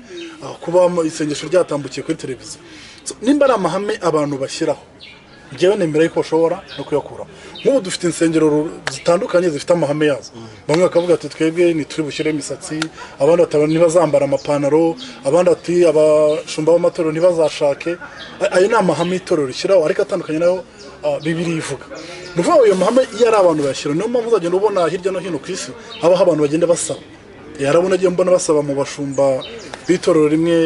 kuba isengesho ryatambukiye kuri televiziyo nimba ari amahame abantu bashyiraho njyewe nemera yuko bashobora no kuyakuraho nk'ubu dufite insengero zitandukanye zifite amahame yazo bamwe bakavuga ati twebwe ntituri bushyire imisatsi abandi batabona ntibazambara amapantaro abandi ati abashumba b'amatorero ntibazashake ayo ni amahame y'itorero rishyiraho ariko atandukanye nayo Bibiliya ivuga ni ukuvuga ayo mahame iyo ari abantu bayashyira niyo mpamvu uzagenda ubona hirya no hino ku isi habaho abantu bagenda basaba yarabona agiye mbona basaba mu bashumba b'itorero rimwe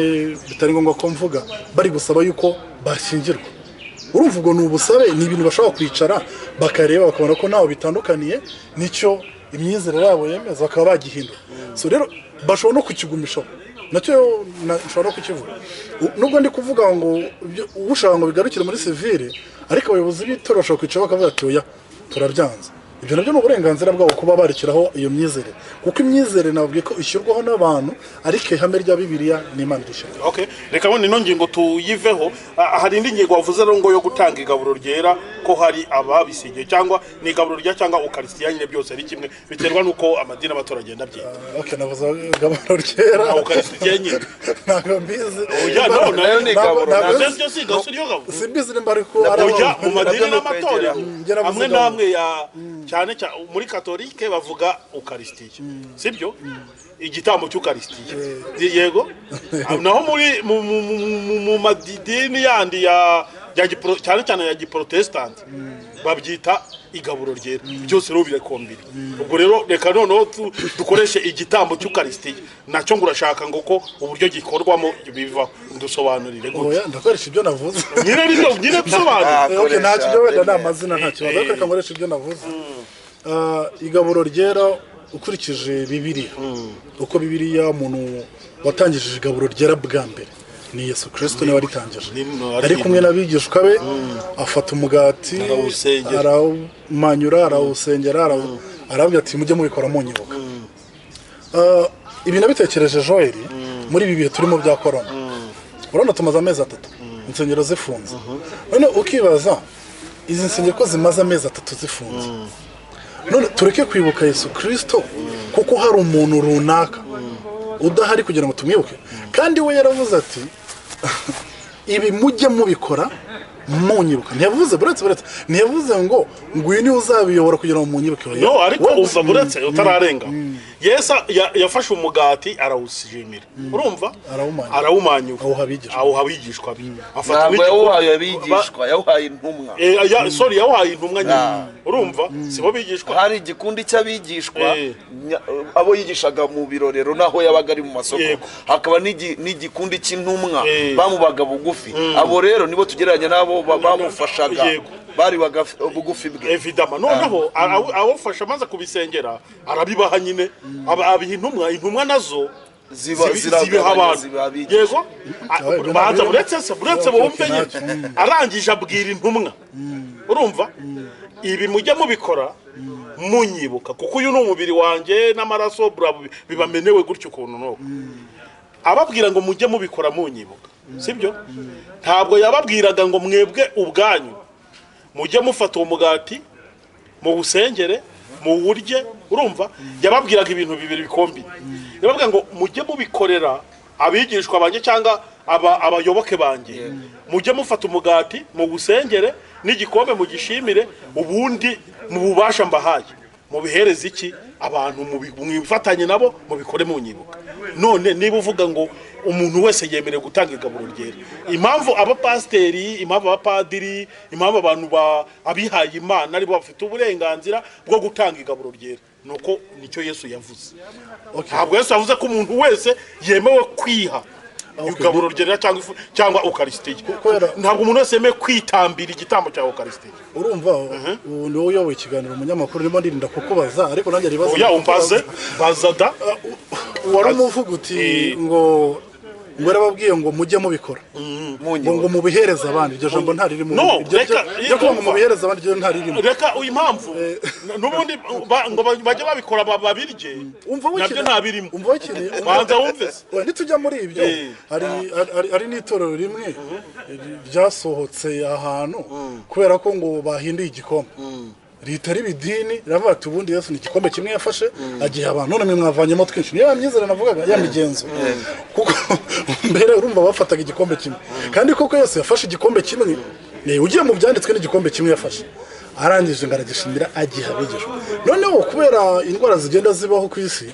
bitari ngombwa ko mvuga bari gusaba yuko bashyingirwa urumva ubwo ni ubusabe ni ibintu bashobora kwicara bakareba bakabona ko ntaho bitandukaniye nicyo imyizerere yabo yemeza bakaba bagihindura so rero bashobora no kukigumishaho nacyo nshobora no kukivuga nubwo ndi kuvuga ngo ushaka ngo bigarukire muri civile ariko abayobozi b'itorero bashobora kwicara bakavuga ati oya turabyanze ibyo nabyo ni uburenganzira bwabo kuba barekeraho iyo myizerere kuko imyizerere nabwiye ko ishyirwaho n'abantu ariko ihame rya Bibiliya ni Imana rishyiraho reka none ino ngingo tuyiveho hari indi ngingo wavuze rero ngo yo gutanga igaburo ryera ko hari ababisigiye cyangwa ni igaburo rya cyangwa ukarisitiya nyine byose ari kimwe biterwa n'uko amadini abatora agenda byita navuze igaburo ryera ukarisitiya nyine ntabwo mbizi nayo ni igaburo ntabwo simbizi nimba ariko mu madini n'amatora amwe n'amwe cyane muri katolike bavuga ukarisitiya sibyo igitambo cy'ukarisitiya yego naho muri mu madini yandi cyane cyane ya giprotestant babyita igaburo ryera byose rero birakombira ubwo rero reka noneho dukoreshe igitambo cy'ukarisitiya nacyo ngurashaka ngo ko uburyo gikorwamo biva ndusobanurire oya ndakoresha ibyo navuze nyine dusobanurire okay ntacyo byo wenda n'amazina ntacyo reka ngoresha ibyo navuze igaburo ryera ukurikije Bibiliya uko Bibiliya umuntu watangije igaburo ryera bwa mbere ni Yesu Kristo niwe waritangije ari kumwe n'abigishwa be afata umugati arawumanyura arawusengera arabwira ati mujye mubikora munyibuka ibi nabitekereje Joel muri ibi bihe turimo bya corona urabona tumaze amezi 3 insengero zifunze none ukibaza izi nsengero ko zimaze amezi 3 zifunze none tureke kwibuka Yesu Kristo kuko hari umuntu runaka udahari kugira ngo tumwibuke kandi we yaravuze ati ibi mujye mubikora munyibuka ntiyavuze buretse ntiyavuze ngo nguyu ni uzabiyobora kugira ngo munyibuke no ariko uva buretse utararenga Yesu yafashe umugati arawusijimira urumva arawumanyura aho habigishwa afata n'igikoresho abigishwa yawuhaye intumwa yawuhaye intumwa nyine urumva sibo bigishwa hari igikundi cy'abigishwa abo yigishaga mu birorero naho yabaga ari mu masoko hakaba n'igikundi cy'intumwa bamubaga bugufi abo rero nibo tugereranya nabo bamufashaga bari bugufi bwe evidama noneho awufasha maze kubisengera arabibaha nyine abiha intumwa nazo zibiha abantu yego baza buretse bumve nyine arangije abwira intumwa urumva ibi mujye mubikora munyibuka kuko uyu ni umubiri wanjye n'amaraso bibamenewe gutyo ukuntu nuko ababwira ngo mujye mubikora munyibuka sibyo ntabwo yababwiraga ngo mwebwe ubwanyu mujye mufata uwo mugati mu busengere mu burye urumva yababwiraga ibintu bibiri bikombi yababwira ngo mujye mubikorera abigishwa banjye cyangwa abayoboke banjye mujye mufata umugati mu busengere n'igikombe mu gishimire ubundi mu bubasha mbahaye mu bihereza iki abantu mwifatanye nabo mubikore mu nyibuka none niba uvuga ngo umuntu wese yemerewe gutanga igaburo ryera impamvu abapasiteri impamvu abapadiri impamvu abantu abihaye Imana aribo bafite uburenganzira bwo gutanga igaburo ryera nuko nicyo Yesu yavuze ntabwo Yesu yavuze ko umuntu wese yemewe kwiha igaburo ryera cyangwa ukarisitiya ntabwo umuntu wese yemewe kwitambira igitambo cya ukarisitiya urumva ni wowe uyoboye ikiganiro umunyamakuru ndimo ndirinda kukubaza ariko nanjye ribaza oya umbaze bazada wari umuvuga uti ngo barababwiye ngo mujye mubikora ngo mubihereza abandi iryo jambo ntari ririmo ryo kuba ngo mubihereza abandi iryo ntari ririmo reka uyu impamvu n'ubundi ngo bajye babikora babirye nabyo ntabirimo umva ikintu banza wumve nitujya muri ibyo hari n'itorero rimwe ryasohotse ahantu kubera ko ngo bahinduye igikombe ritari bidini ravuga ati ubundi Yesu ni igikombe kimwe yafashe agiye abantu none mwavanyemo twinshi niyo myizere navugaga ya migenzo kuko mbere urumva bafataga igikombe kimwe kandi koko Yesu yafashe igikombe kimwe ugiye mu byanditswe n'igikombe kimwe yafashe arangije ngaragishimira agiye abigishwa noneho kubera indwara zigenda zibaho ku isi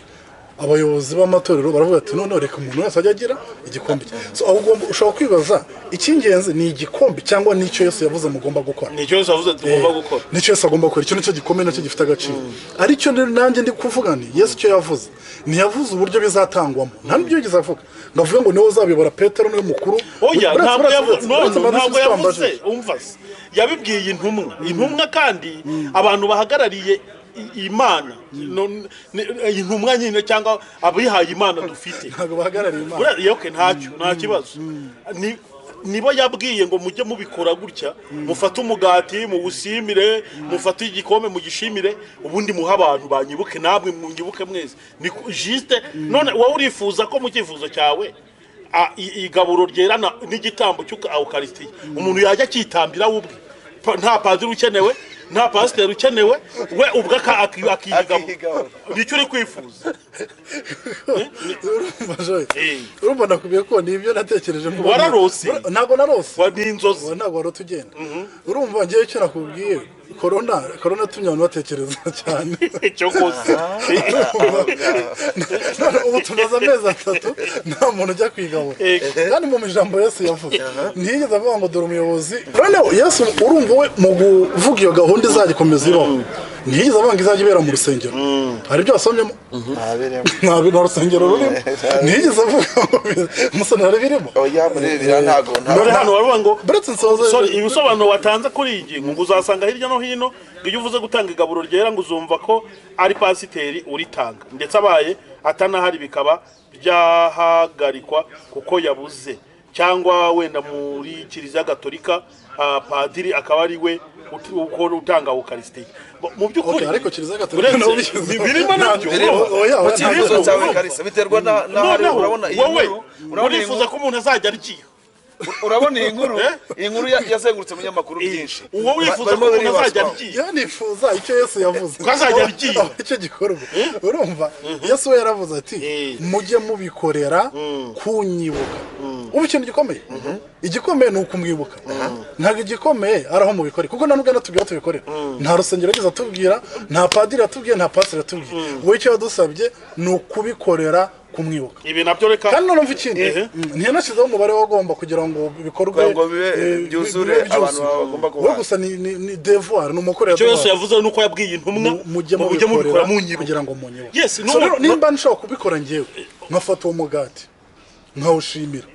abayobozi b'amatorero baravuga ati none reka umuntu wese ajya agira igikombe so ushobora kwibaza icy'ingenzi ni igikombe cyangwa nicyo Yesu yavuze mugomba gukora nicyo Yesu yavuze tugomba gukora nicyo Yesu agomba gukora icyo nicyo gikomeye nacyo gifite agaciro aricyo nanjye ndi kuvuga ni Yesu icyo yavuze ntiyavuze uburyo bizatangwamo nta n'ibyo yigeze avuga ngavuga ngo niwe uzabibora Petero niwe mukuru oya ntabwo yavuze umva yabibwiye intumwa kandi abantu bahagarariye Imana intumwa nyine cyangwa abihaye Imana dufite ntabwo bahagarariye Imana nta kibazo nibo yabwiye ngo mujye mubikora gutya mufate umugati mu busimire mufate igikombe mu gishimire ubundi muha abantu banyibuke namwe munyibuke mwese ni juste none wowe urifuza ko mu cyifuzo cyawe igaburo ryerana n'igitambo cy'ukarisitiya umuntu yajya akitambira ubwe nta padiri ukenewe nta pasiteri ukenewe we ubwo akihigamo nicyo uri kwifuza urumva nakubwiye ko nibyo natekereje wararose ntabwo narose n'inzozi ntabwo warota ugenda urumva ngewe icyo nakubwiye korona tumye abantu batekereza cyane cyo gusa ubu tumaze amezi 3 nta muntu ujya kwigabura kandi mu ijambo Yesu yavuze ntiyigeze avuga ngo dore umuyobozi noneho Yesu urumva we mu kuvuga iyo gahunda izagikomeza ibaho ntiyigeze avuga ngo izajya ibera mu rusengero hari ibyo wasomyemo nta rusengero rurimo ntiyigeze avuga ngo umusonera birimo oya burera ntago none hano baravuga ngo sorry ibisobanuro watanze kuri iyi ngo uzasanga hirya no hino iyo uvuze gutanga igaburo ryera ngo uzumva ko ari pasiteri uritanga ndetse abaye atanahari bikaba byahagarikwa kuko yabuze cyangwa wenda muri kiliziya gatolika padiri akaba ari we utanga eucharistie mu by'ukuri ariko kiliziya gatolika naho birimo nabyo mu kibazo cyawe Kalisa biterwa na hari urabona iyi nkuru urifuza ko umuntu azajya aryiha urabona iyi nkuru yazengurutse mu nyamakuru byinshi uwo wifuza ko umuntu azajya aryiha nifuza icyo Yesu yavuze ko azajya aryiha icyo gikorwa urumva Yesu we yaravuze ati mujye mubikorera kunyibuka ubu ikintu gikomeye igikomeye ni ukumwibuka ntabwo igikomeye ari aho mubikore kuko nanubwo natubwira tubikorera nta rusengero yagize atubwira nta padiri atubwiye nta pasiteri atubwiye wowe icyo yadusabye ni ukubikorera kumwibuka ibi nabyo reka kandi numva ikindi ntiyanashyizeho umubare wagomba kugira ngo bikorwe ngo byuzure abantu bagomba kuba gusa ni devoir ni umukorera icyo Yesu yavuze nuko yabwiye intumwa mujye mubikora kugira ngo munyibuke yes nimba nshobora kubikora ngewe nkafata uwo mugati nkawushimira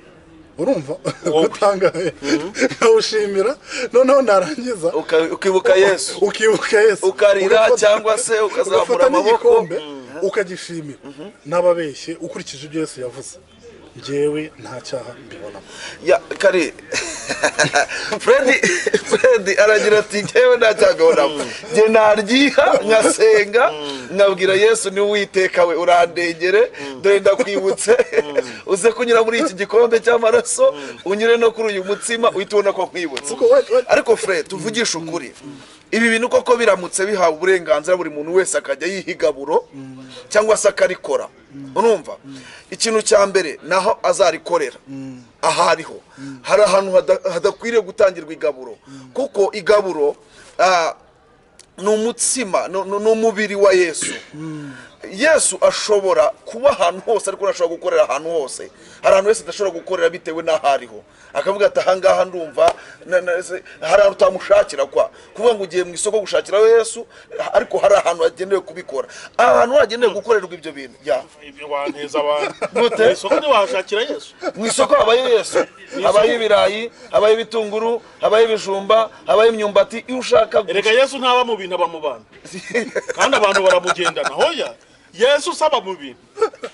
urumva gutangaye nkawushimira noneho narangiza ukibuka Yesu ukarira cyangwa se ukazamura amaboko ukagishimira n'ababeshye ukurikije ibyo Yesu yavuze njyewe nta cyaha mbibonamo ya kare Fred aragira ati njyewe nta cyaha mbibonamo njye naryiha nkasenga nkabwira Yesu ni Uwiteka we urandengere dore ndakwibutse uze kunyura muri iki gikombe cy'amaraso unyure no kuri uyu mutsima uhita ubona ko nkwibutse ariko Fred tuvugisha ukuri ibi bintu koko biramutse bihawe uburenganzira buri muntu wese akajya yihigaburo cyangwa se akarikora urumva ikintu cya mbere naho azarikorera ahariho hari ahantu hadakwiriye gutangirwa igaburo kuko igaburo ni umutsima ni umubiri wa Yesu ashobora kuba ahantu hose ariko ashobora gukorera ahantu hose hari ahantu wese adashobora gukorera bitewe n'aho ariho akavuga ati ahangaha ndumva hari ahantu utamushakira kuvuga ngo ugiye mu isoko gushakira Yesu ariko hari ahantu hagenewe kubikora ahantu hagenewe gukorerwa ibyo bintu waneza abantu mu isoko ntiwashakira Yesu mu isoko habaye Yesu habaye ibirayi habaye ibitunguru habaye ibijumba habaye imyumbati iyo ushaka erega Yesu ntaba mu bintu aba mu bantu kandi abantu baramugendana hoya Yesu usaba mu bintu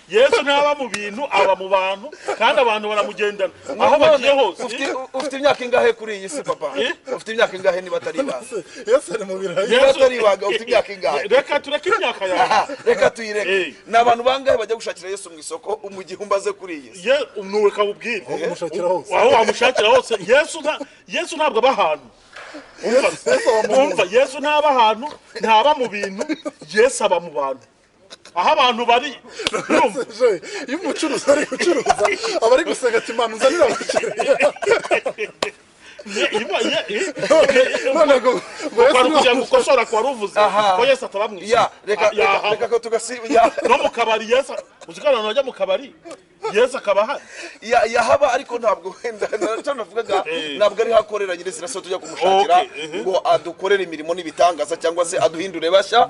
Yesu ntaba mu bintu aba mu bantu kandi abantu baramugendana aho bagiye hose ufite imyaka ingahe kuri iyi si papa ufite imyaka ingahe niba atari ibanga Yesu ari mu birayi niba atari ibanga ufite imyaka ingahe reka tureke imyaka yawe reka tuyireke ni abantu bangahe bajya gushakira Yesu mu isoko mu gihe umbaze kuri iyi si nuweka ubwire aho wamushakira hose Yesu ntabwo aba ahantu umva Yesu ntaba ahantu ntaba mu bintu Yesu aba mu bantu aho abantu bari iyo umucuruzi ari gucuruza aba ari gusega ati imana uzanira abakiriya kugira ngo ukosora kwa ruvuze ko Yesu ataba mu isi reka ko tugasiba no mu kabari Yesu uzikana najya mu kabari Yesu akaba hari yahaba ariko ntabwo wenda cyo navugaga ntabwo ari hakorera nyirese naso tujya kumushakira ngo adukorere imirimo n'ibitangaza cyangwa se aduhindure bashya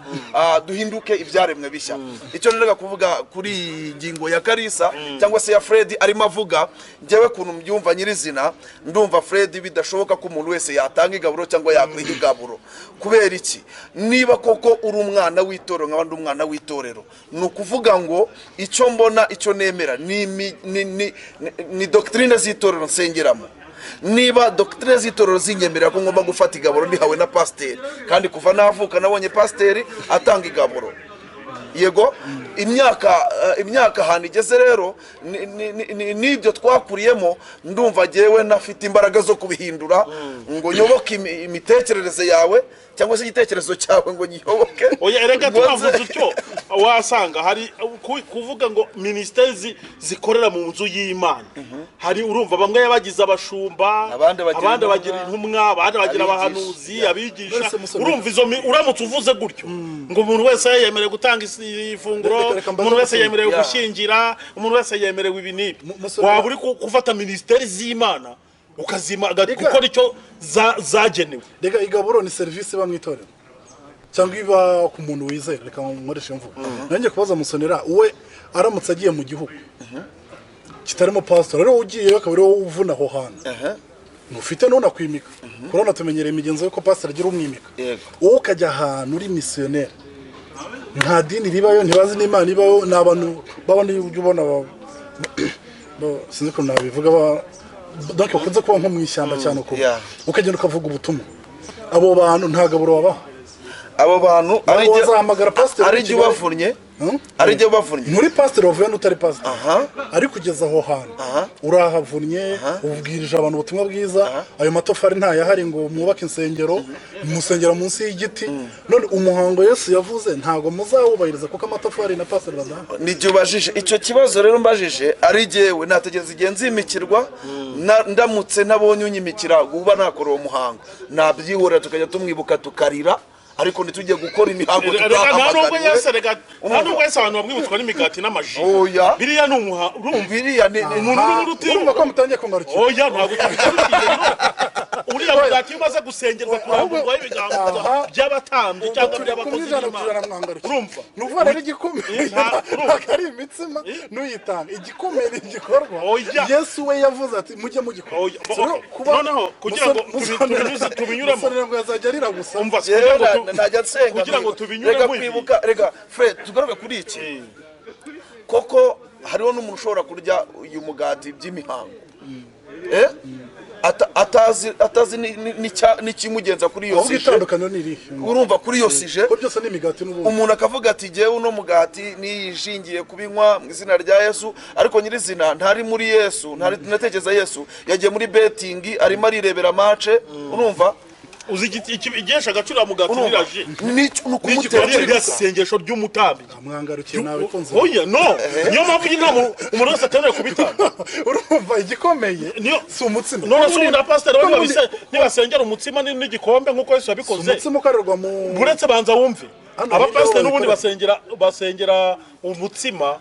duhinduke ibyaremwe bishya icyo neraga kuvuga kuri ingingo ya Kalisa cyangwa se ya Fred arimo avuga njyewe kuntu mbyumva nyirizina ndumva Fred bidashoboka ko umuntu wese yatanga igaburo cyangwa yakwiha igaburo kubera iki niba koko uri umwana w'itorero nk'abandi umwana w'itorero ni ukuvuga ngo icyo mbona icyo nemera ni doctrine z'itorero nsengeramo niba doctrine z'itorero zinyemerera ko ngomba gufata igaburo ndihawe na pasiteri kandi kuva navuka nabonye pasiteri atanga igaburo yego imyaka ahantu igeze rero n'ibyo twakuriyemo ndumva jyewe nafite imbaraga zo kubihindura ngo nyoboke imitekerereze yawe cyangwa se igitekerezo cyawe ngo giyoboke oya erega tunavuze utyo wasanga hari kuvuga ngo ministeri zikorera mu nzu y'Imana hari urumva bamwe yabagize abashumba abandi bagira intumwa abandi bagira abahanuzi abigisha urumva izo uramutse uvuze gutyo ngo umuntu wese yemerewe gutanga ifunguro umuntu wese yemerewe gushingira umuntu wese yemerewe ibi nibi waba uri gufata ministeri z'Imana ukazima gukora icyo zagenewe rega igaburo ni service bamwitorera cyangwa iba ku muntu wizeye reka nkoreshe mvuga nanjye kubaza musonera we aramutse agiye mu gihugu kitarimo pastor rero ugiye akaba rero uvuna aho hantu ufite none kwimika corona tumenyereye imigenzo yuko pastor agira umwimika wowe ukajya ahantu uri missionnaire nta dini ribayo ntibazi n'Imana ibayo n'abantu babandi ubona sinzi ko nabivuga donc ukunze kuba nko mu ishyamba cyane uko ukagenda ukavuga ubutumwa abo bantu ntagaburo babaho abo bantu ari igihe bavunnye ari igihe bavunnye muri pastor wavuye n'utari pastor ari kugeza aho hantu urahavunnye ubwirije abantu ubutumwa bwiza ayo matofari nta yahari ngo mwubake insengero musengera munsi y'igiti none umuhango Yesu yavuze ntago muzawubahiriza kuko amatofari na pastor badaha nijye ubajije icyo kibazo rero mbajije ari jyewe nategeza igenzi imikirwa ndamutse nabonye unyimikira uba nakora uwo muhango nabyihorera tukajya tumwibuka tukarira ariko ntitujye gukora imihango nta nubwo yese abantu bamwibutswa n'imigati n'amaji biriya ni biriya ni umuntu urumva ko mutangiye kungarukira oya ntabwo uriya mugati umaze gusengerwa kurangurwaho ibiganza by'abatambyi cyangwa by'abakozi b'Imana urumva ni uvuga rero igikomeye ari imitsima n'uyitanga igikomeye igikorwa Yesu we yavuze ati mujye mugikora noneho kugira ngo tubinyuremo ngo yazajya arira gusa umva najya nsenga kugira ngo tubinyuremo kwibuka rega Fred tugaruka kuri iki koko hariho n'umuntu ushobora kurya uyu mugati by'imihango atazi n'ikimugenza kuri iyo sije urumva kuri iyo sije umuntu akavuga ati jyewe uno mugati niyishingiye kubinywa mu izina rya Yesu ariko nyirizina ntari muri Yesu natekereza Yesu yagiye muri betting arimo arirebera match urumva uzi igesha agacura mugati niraje n'ukumutera isengesho ry'umutambi amwangarukiye nawe konze oya no niyo mpamvu y'inama umuntu wese atemerewe kubitanga urumva igikomeye si umutsima none se na pastor ntibasengera umutsima n'igikombe nk'uko Yesu yabikoze umutsima ukarerwa mu buretse banza wumve abapasiteri n'ubundi basengera umutsima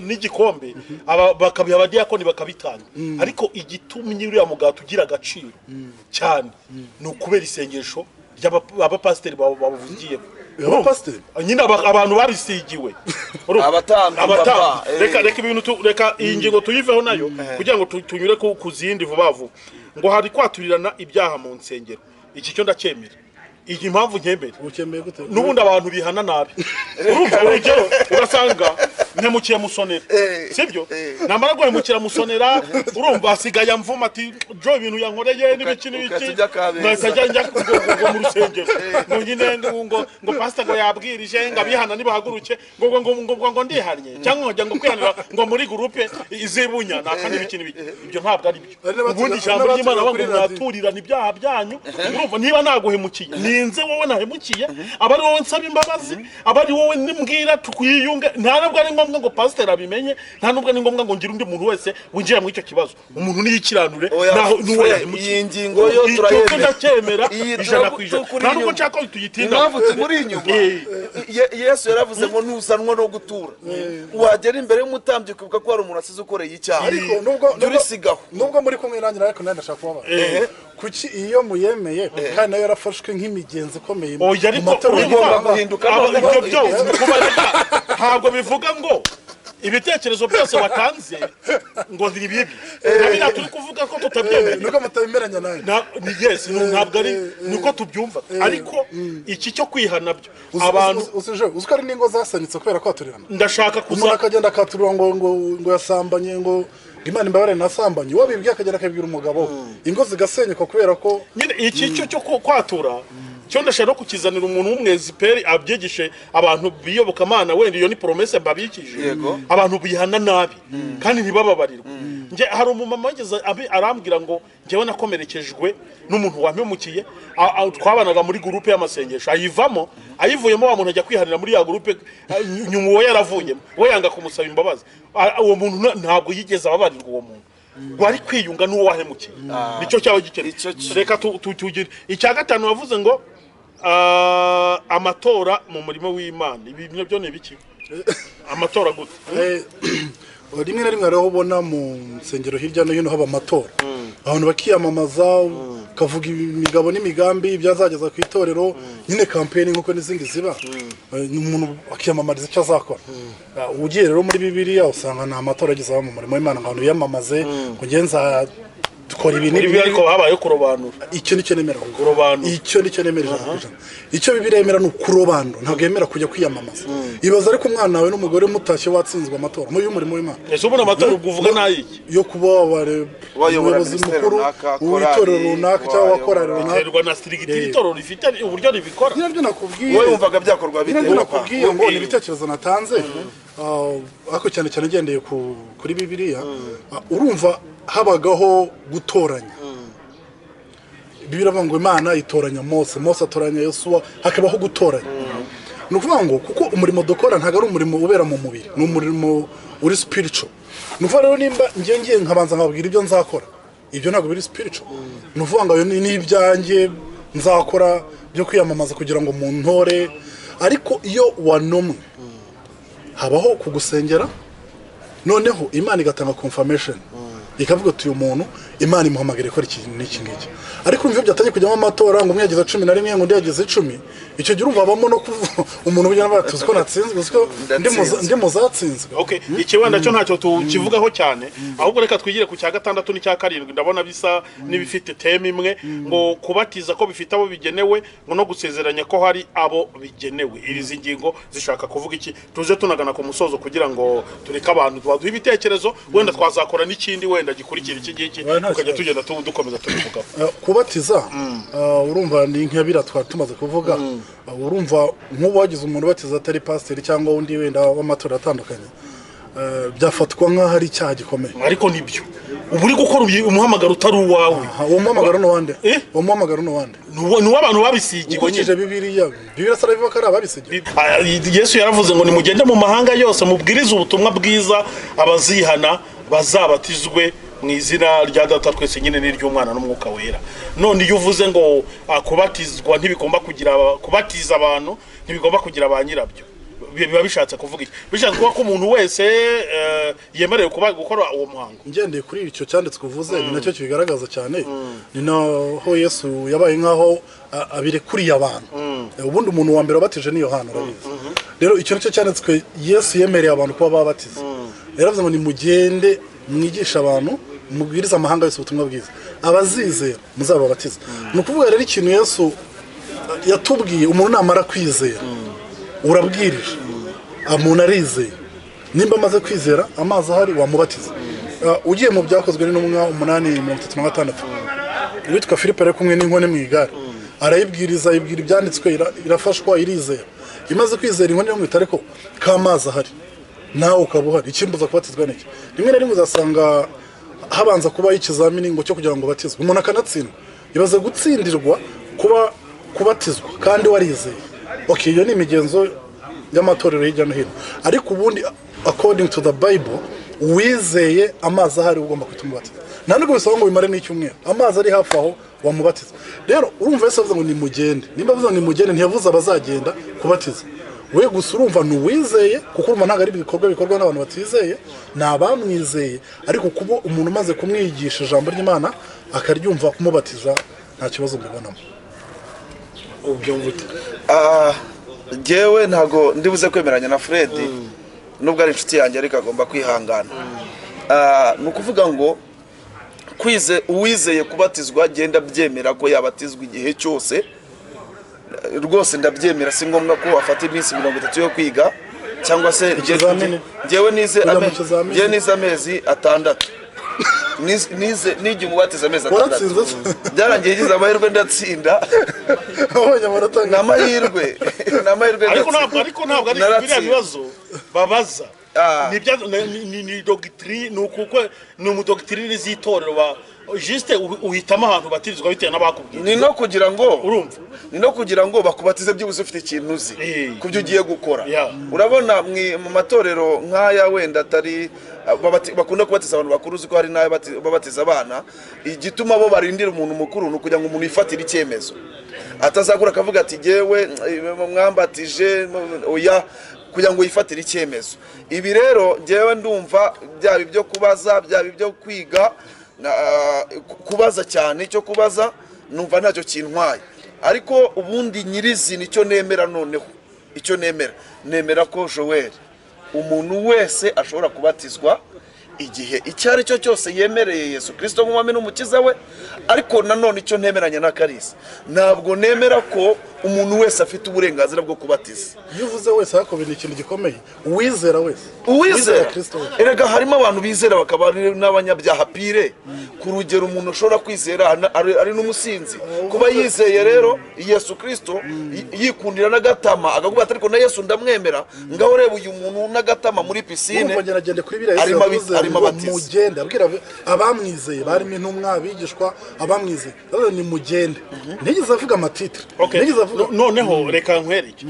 n'igikombe bakabiha abadiyakoni bakabitanga ariko igitumye uriya mugati ugira agaciro cyane ni ukubera isengesho ry'abapasiteri bavugiyeho nyine abantu babisigiwe reka ibintu reka iyi ngingo tuyiveho nayo kugira ngo tunyure ku zindi vuba vuba ngo hari kwaturirana ibyaha mu nsengero iki cyo ndacyemera iyi mpamvu nkemere n'ubundi abantu bihana nabi urumva urugero urasanga ntemukiye musonera sibyo namara guhemukira musonera urumva asigaye amvuma ati jo ibintu yankoreye n'ibiki nakajya njya mu rusengero ngo nyine ngo pastor ngo yabwirije ngo abihana nibahaguruke ngo ndihanye cyangwa nkajya ngo kwihanira ngo muri groupe izibunya nakandi ibiki n'ibiki ibyo ntabwo ari byo ubundi ijambo ry'Imana ngo mwaturirana ibyaha byanyu urumva niba naguhemukiye ninze wowe nahemukiye abari wowe nsaba imbabazi abari wowe nimbwira tukuyiyunge nta nubwo ari ngombwa ngo pastor abimenye nta nubwo ari ngombwa ngo ngire undi muntu wese winjira muri icyo kibazo umuntu niyikiranure naho nuwe yahemukiye iyi ngingo yo turayemera cyemera ijana ku ijana nta nubwo nshaka tuyitinda impamvu tumuri inyuma Yesu yaravuze ngo ntusanwa no gutura wagera imbere y'umutambyi ukibuka ko hari umuntu asize ukoreye icyaha ariko nubwo muri kumwe nanjye ariko nari ndashaka kubabaza kuki iyo muyemeye kandi nayo yarafashwe nk'imigenzo ikomeye mu matora igomba guhinduka ntabwo bivuga ngo ibitekerezo byose watanze ngo ni bibi nabira turi kuvuga ko tutabyemera nuko mutabimeranya nayo ntabwo ari niko tubyumva ariko iki cyo kwihana byo abantu uziko ari ningo zasanitse kubera kwaturirana ndashaka umuntu akagenda akaturira ngo yasambanye ngo Imana imbabare nasambanye wabibwiye akagera akabwira umugabo ingo zigasenyuka kubera ko nyine iki cyo kwatura cyo ndashaka no kukizanira umuntu w'umweziperi abyegishe abantu biyoboka Imana wenda iyo ni promesse mbabikije abantu bihana nabi kandi ntibababarirwa nje hari umumama wageze arambwira ngo njewe nakomerekejwe n'umuntu wampemukiye twabanaga muri groupe y'amasengesho ayivuyemo wa muntu ajya kwihanira muri ya groupe nyuma uwo yaravuyemo we yanga kumusaba imbabazi uwo muntu ntabwo yigeze ababarirwa uwo muntu wari kwiyunga n'uwo wahemukiye nicyo cyawe gikene reka tugire icya gatanu wavuze ngo amatora mu murimo w'Imana ibi byo ni biki amatora gute rimwe na rimwe rero ubona mu nsengero hirya no hino haba amatora abantu bakiyamamaza kavuga imigabo n'imigambi byazageza ku itorero nyine campaign nkuko n'izindi ziba umuntu akiyamamariza icyo azakora ugiye rero muri Bibiliya usanga na amatora ageze mu murimo w'Imana abantu yamamaze kugenza dukora ibintu ariko habaye kurobanura icyo nicyo nemera kurobanura icyo nicyo nemera icyo Bibiliya yemera no kurobanura ntabwo yemera kujya kwiyamamaza ibaza ariko umwana wawe n'umugore mutashye watsinzwe amatora mu y'umurimo w'Imana ese ubona amatora uvuga nayiki yo kuba wayobozi mukuru w'itorero runaka cyangwa wakora runaka biterwa na strigitiri itorero rifite uburyo ribikora nibyo nakubwiye wowe wumvaga byakorwa bite nibyo nakubwiye ngo ni ibitekerezo natanze ariko cyane cyane gendeye kuri Bibiliya urumva habagaho gutoranya Bibiliya ngo Imana itoranya Mose atoranya Yosuwa hakabaho gutoranya ni ukuvuga ngo kuko umurimo dukora ntabwo ari umurimo ubera mu mubiri ni umurimo uri spiritual ni ukuvuga rero nimba ngiye nkabanza nkabwira ibyo nzakora ibyo ntabwo biri spiritual ni ukuvuga ngo ni ibyanjye nzakora byo kwiyamamaza kugira ngo mu ntore ariko iyo wanomwe habaho kugusengera noneho Imana igatanga confirmation ikavuga uyu muntu Imana imuhamagara ikora ikintu n'iki ngiki ariko umva byatangiye kujyamo amatora ngo umwe yagize 11 ngo undi yagize 10 icyo gihe urumva abamo no umuntu bijyana batuzi ko natsinzwe uziko ndi muzatsinzwe okay ikiwanda cyo ntacyo tukivugaho cyane ahubwo reka twigire ku cya gatandatu n'icya karindwi ndabona bisa n'ibifite teme imwe ngo kubatiza ko bifite abo bigenewe ngo no gusezeranya ko hari abo bigenewe irizi ngingo zishaka kuvuga iki tuje tunagana ku musozo kugira ngo tureka abantu baduha ibitekerezo wenda twazakora n'ikindi wenda gikurikira iki ngiki tukajya tugenda dukomeza tubivuga kubatiza urumva ni nk'abira twatumaze kuvuga urumva nk'ubu wagize umuntu batiza atari pasiteri cyangwa undi wenda w'amatora atandukanye byafatwa nk'aho ari icyaha gikomeye ariko nibyo ubu uri gukora umuhamagaro utari uwawe uwo muhamagaro n'uwande uwo muhamagaro n'uwande ni w'abantu babisigiye ukurikije Bibiliya sarabivuga ko ari ababisigiye Yesu yaravuze ngo nimugende mu mahanga yose mubwirize ubutumwa bwiza abazihana bazabatizwe mu izina rya Data twese nyine n'iry'Umwana n'Umwuka wera none iyo uvuze ngo kubatizwa ntibigomba kugira kubatiza abantu ntibigomba kugira ba nyirabyo biba bishatse kuvuga iki bishatse ko umuntu wese yemerewe gukora uwo muhango ngendeye kuri icyo cyanditswe uvuze ni nacyo kibigaragaza cyane ni naho Yesu yabaye nkaho abirekuriye abantu ubundi umuntu wa mbere wabatije ni Yohana arabizi rero icyo nicyo cyanditswe Yesu yemereye abantu kuba babatiza yaravuze ngo nimugende mwigisha abantu mubwiriza amahanga yose ubutumwa bwiza abazizera muzababatiza ni ukuvuga rero ikintu Yesu yatubwiye umuntu namara kwizera urabwirije umuntu arizeye nimba amaze kwizera amazi ahari wamubatiza ugiye mu byakozwe n'intumwa 8:36 witwa Filipo ari kumwe n'inkone mu igare arayibwiriza ibwira ibyanditswe irafashwa irizera imaze kwizera inkone yo mu itare ko k'amazi ahari nawe ukabuhari ikimbuza kubatizwa n'iki rimwe na rimwe uzasanga habanza kuba ikizamini ngo cyo kugira ngo batizwe umuntu akanatsindwa ibaze gutsindirwa kuba kubatizwa kandi warizeye okay iyo ni imigenzo y'amatorero hirya no hino ariko ubundi according to the Bible wizeye amazi ahari ugomba kutumubatiza nta nubwo bisaba ngo bimare n'icyumweru amazi ari hafi aho wamubatiza rero urumva Yesu avuze ngo nimugende nimba avuze ngo nimugende ntiyavuze abazagenda kubatiza we gusa urumva n'uwizeye kuko urumva ntabwo ari bikorwa n'abantu batizeye ni abamwizeye ariko kuba umuntu umaze kumwigisha ijambo ry'Imana akaryumva kumubatiza nta kibazo mbibonamo ubyumvute jewe ntago ndibuze kwemeranya na Fred nubwo ari inshuti yanjye ariko agomba kwihangana nukuvuga ngo uwizeye kubatizwa genda byemera ko yabatizwa igihe cyose rwose ndabyemera si ngombwa ko wafata iminsi 30 yo kwiga cyangwa se jewe nize amezi 6 nize nijye umubatiza amezi 6 byarangiye gize amahirwe ndatsinda n'amahirwe ariko ntabwo ari biriya bibazo babaza ni doctrine ni umudoctrine z'itorero juste uhitamo ahantu batirizwa bitewe n'abakubwiye ni no kugira ngo bakubatize by'ubuze ufite ikintu uzi kubyo ugiye gukora. Urabona mu matorero nk'aya wenda atari bakunda kubatiza abantu bakuru, uzi ko hari nayo babatiza abana, igituma bo barindira umuntu mukuru no kugira ngo umuntu yifatire icyemezo atazakura akavuga ati jewe mwambatije oya, kugira ngo yifatire icyemezo. Ibi rero jewe ndumva byaba ibyo kubaza byaba ibyo kwiga, kubaza cyane icyo kubaza numva ntacyo kintwaye, ariko ubundi nyirizi nicyo nemera. Noneho icyo nemera ko Joel umuntu wese ashobora kubatizwa igihe icyo ari cyo cyose yemereye Yesu Kristo nk'umwami n'umukiza we. Ariko nanone icyo ntemeranya na Kalisa, ntabwo nemera ko umuntu wese afite uburenganzira bwo kubatiza. Iyo uvuze wese ariko ni ikintu gikomeye, uwizera wese, uwizera Kristo. Erega harimo abantu bizera bakaba n'abanyabyaha pire, ku rugero umuntu ushobora kwizera ari n'umusinzi. Kuba yizeye rero Yesu Kristo yikundira n'agatama akavuga ati ariko na Yesu ndamwemera, ngaho reba uyu muntu n'agatama muri piscine arimo mugende abwira abamwizeye barimo intumwa bigishwa abamwizeye ni mugende. Ntigeze avuga amatitre. Noneho reka nkwereke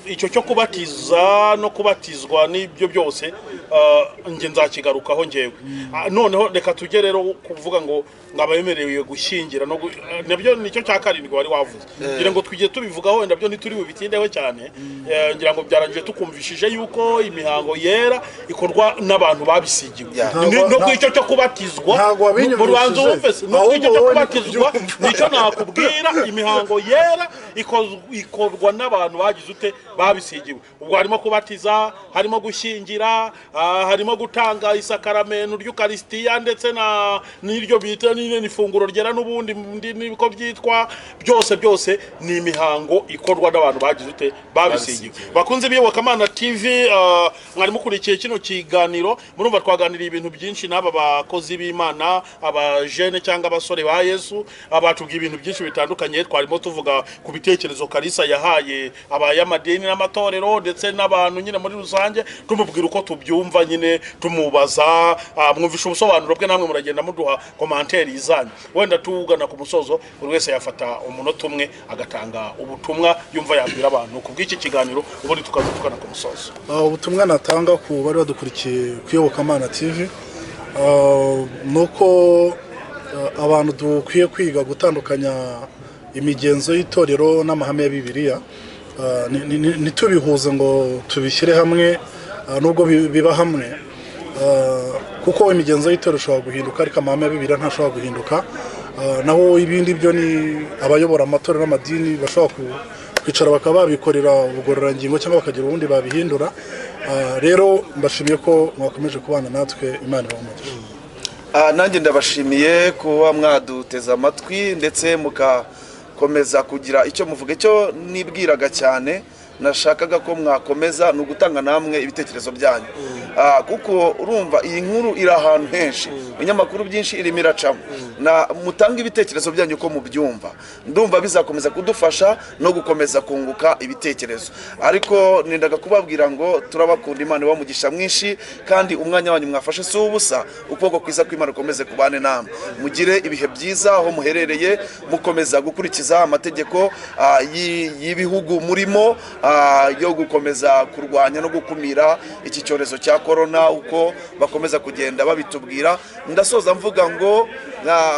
icyo cyo kubatiza no kubatizwa n'ibyo byose nge nzakigarukaho ngewe. Noneho reka tujye rero kuvuga ngo ngabayemerewe gushyingira no nabyo nicyo cya karindwi wari wavuze, ngira ngo twigiye tubivugaho wenda byo ntituri bubitindeho cyane. Ngira ngo byarangiye tukumvishije yuko imihango yera ikorwa n'abantu babisigiwe. No kwicyo cyo kubatizwa mu rubanza wumvise, no kwicyo cyo kubatizwa nicyo nakubwira, imihango yera ikorwa n'abantu bagize ute babisigiwe. Ubwo harimo kubatiza, harimo gushyingira, harimo gutanga isakaramento ry'Ukaristiya ndetse n'iryo bita n'ifunguro ryera n'ubundi niko byitwa. Byose ni imihango ikorwa n'abantu bagize ute babisigiwe. Bakunze b'iyobokamana TV, mwari mukurikiye kino kiganiro, murumva twaganiriye ibintu byinshi n'aba bakozi b'Imana, abajene cyangwa abasore ba Yesu, abatubwiye ibintu byinshi bitandukanye. Twarimo tuvuga ku bitekerezo Kalisa yahaye abayamadini n'amatorero ndetse n'abantu nyine muri rusange, tumubwira uko tubyumva nyine, tumubaza, mwumvisha ubusobanuro bwe, namwe muragenda muduha commentaire izanye. Wenda tugana ku musozo, buri wese yafata umunota umwe agatanga ubutumwa yumva yabwira abantu ku bw'iki kiganiro, ubundi tukazukana ku musozo. Ubutumwa natanga ku bari badukurikiye kuyobokamana TV nuko abantu dukwiye kwiga gutandukanya imigenzo y'itorero n'amahame ya Bibiliya. Ntitubihuze ngo tubishyire hamwe nubwo biba hamwe, kuko imigenzo y'itorero ishobora guhinduka ariko amahame ya Bibiliya ntashobora guhinduka. Naho ibindi byo ni abayobora amatorero n'amadini bashobora kwicara bakaba babikorera ubugororangingo cyangwa bakagira ubundi babihindura. Rero mbashimiye ko mwakomeje kubana natwe, Imana ibahe. Nanjye ndabashimiye kuba mwaduteze amatwi ndetse mukakomeza kugira icyo muvuga. Icyo nibwiraga cyane nashakaga ko mwakomeza no gutanga namwe ibitekerezo byanyu, kuko urumva iyi nkuru iri ahantu henshi, ibinyamakuru byinshi irimo iracamo, na mutanga ibitekerezo byanyu ko mubyumva. Ndumva bizakomeza kudufasha no gukomeza kunguka ibitekerezo. Ariko nendaga kubabwira ngo turabakunda, Imana ibamugisha mwinshi, kandi umwanya wanyu mwafashe si ubusa. Ukuboko kwiza kw'Imana komeze kubane namwe, mugire ibihe byiza aho muherereye, mukomeza gukurikiza amategeko y'ibihugu murimo, yo gukomeza kurwanya no gukumira iki cyorezo cya corona, uko bakomeza kugenda babitubwira. Ndasoza mvuga ngo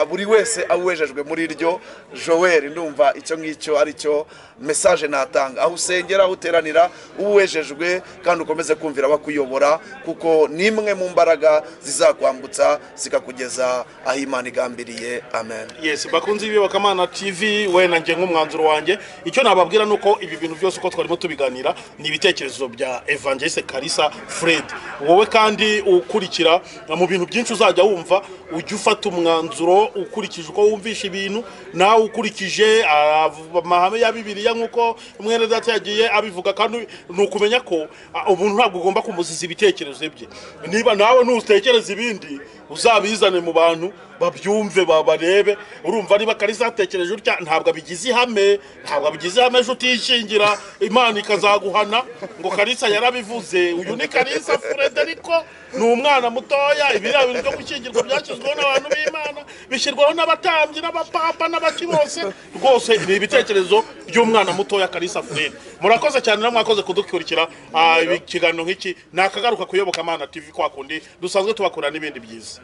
buri wese awejejwe muri ryo. Joel, ndumva icyo ngicyo ari cyo message natanga, aho usengera, aho uteranira, uwejejwe kandi ukomeze kumvira bakuyobora, kuko nimwe mu mbaraga zizakwambutsa zikakugeza aho Imana igambiriye. Amen. Yes, bakunze iyobokamana TV, we nanjye nk'umwanzuro wanjye icyo nababwira nuko ibi bintu byose uko twarimo tubiganira ni ibitekerezo bya Evangeliste Kalisa Fred. Wowe kandi ukurikira mu bintu byinshi uzajya wumva, ujye ufata umwanzuro ukurikije uko wumvisha ibintu, nawe ukurikije amahame ya Bibiliya nk'uko mwene data yagiye abivuga. Kandi nukumenya ko umuntu ntabwo ugomba kumuziza ibitekerezo bye. Niba nawe nutekereza ibindi uzabizane mu bantu babyumve barebe urumva niba Kalisa yatekereje utya ntabwo abigize ihame ejo utishingira Imana ikazaguhana ngo Kalisa yarabivuze uyu ni Kalisa Frederico ni umwana mutoya ibiriya bintu byo gushyingirwa byashyizweho n'abantu b'Imana bishyirwaho n'abatambyi n'abapapa n'abaki bose rwose ni ibitekerezo by'umwana mutoya Kalisa Fred. Murakoze cyane na mwakoze kudukurikira ikiganiro nk'iki nakagaruka kuyoboka Mana TV kwa kundi dusanzwe tubakora n'ibindi byiza.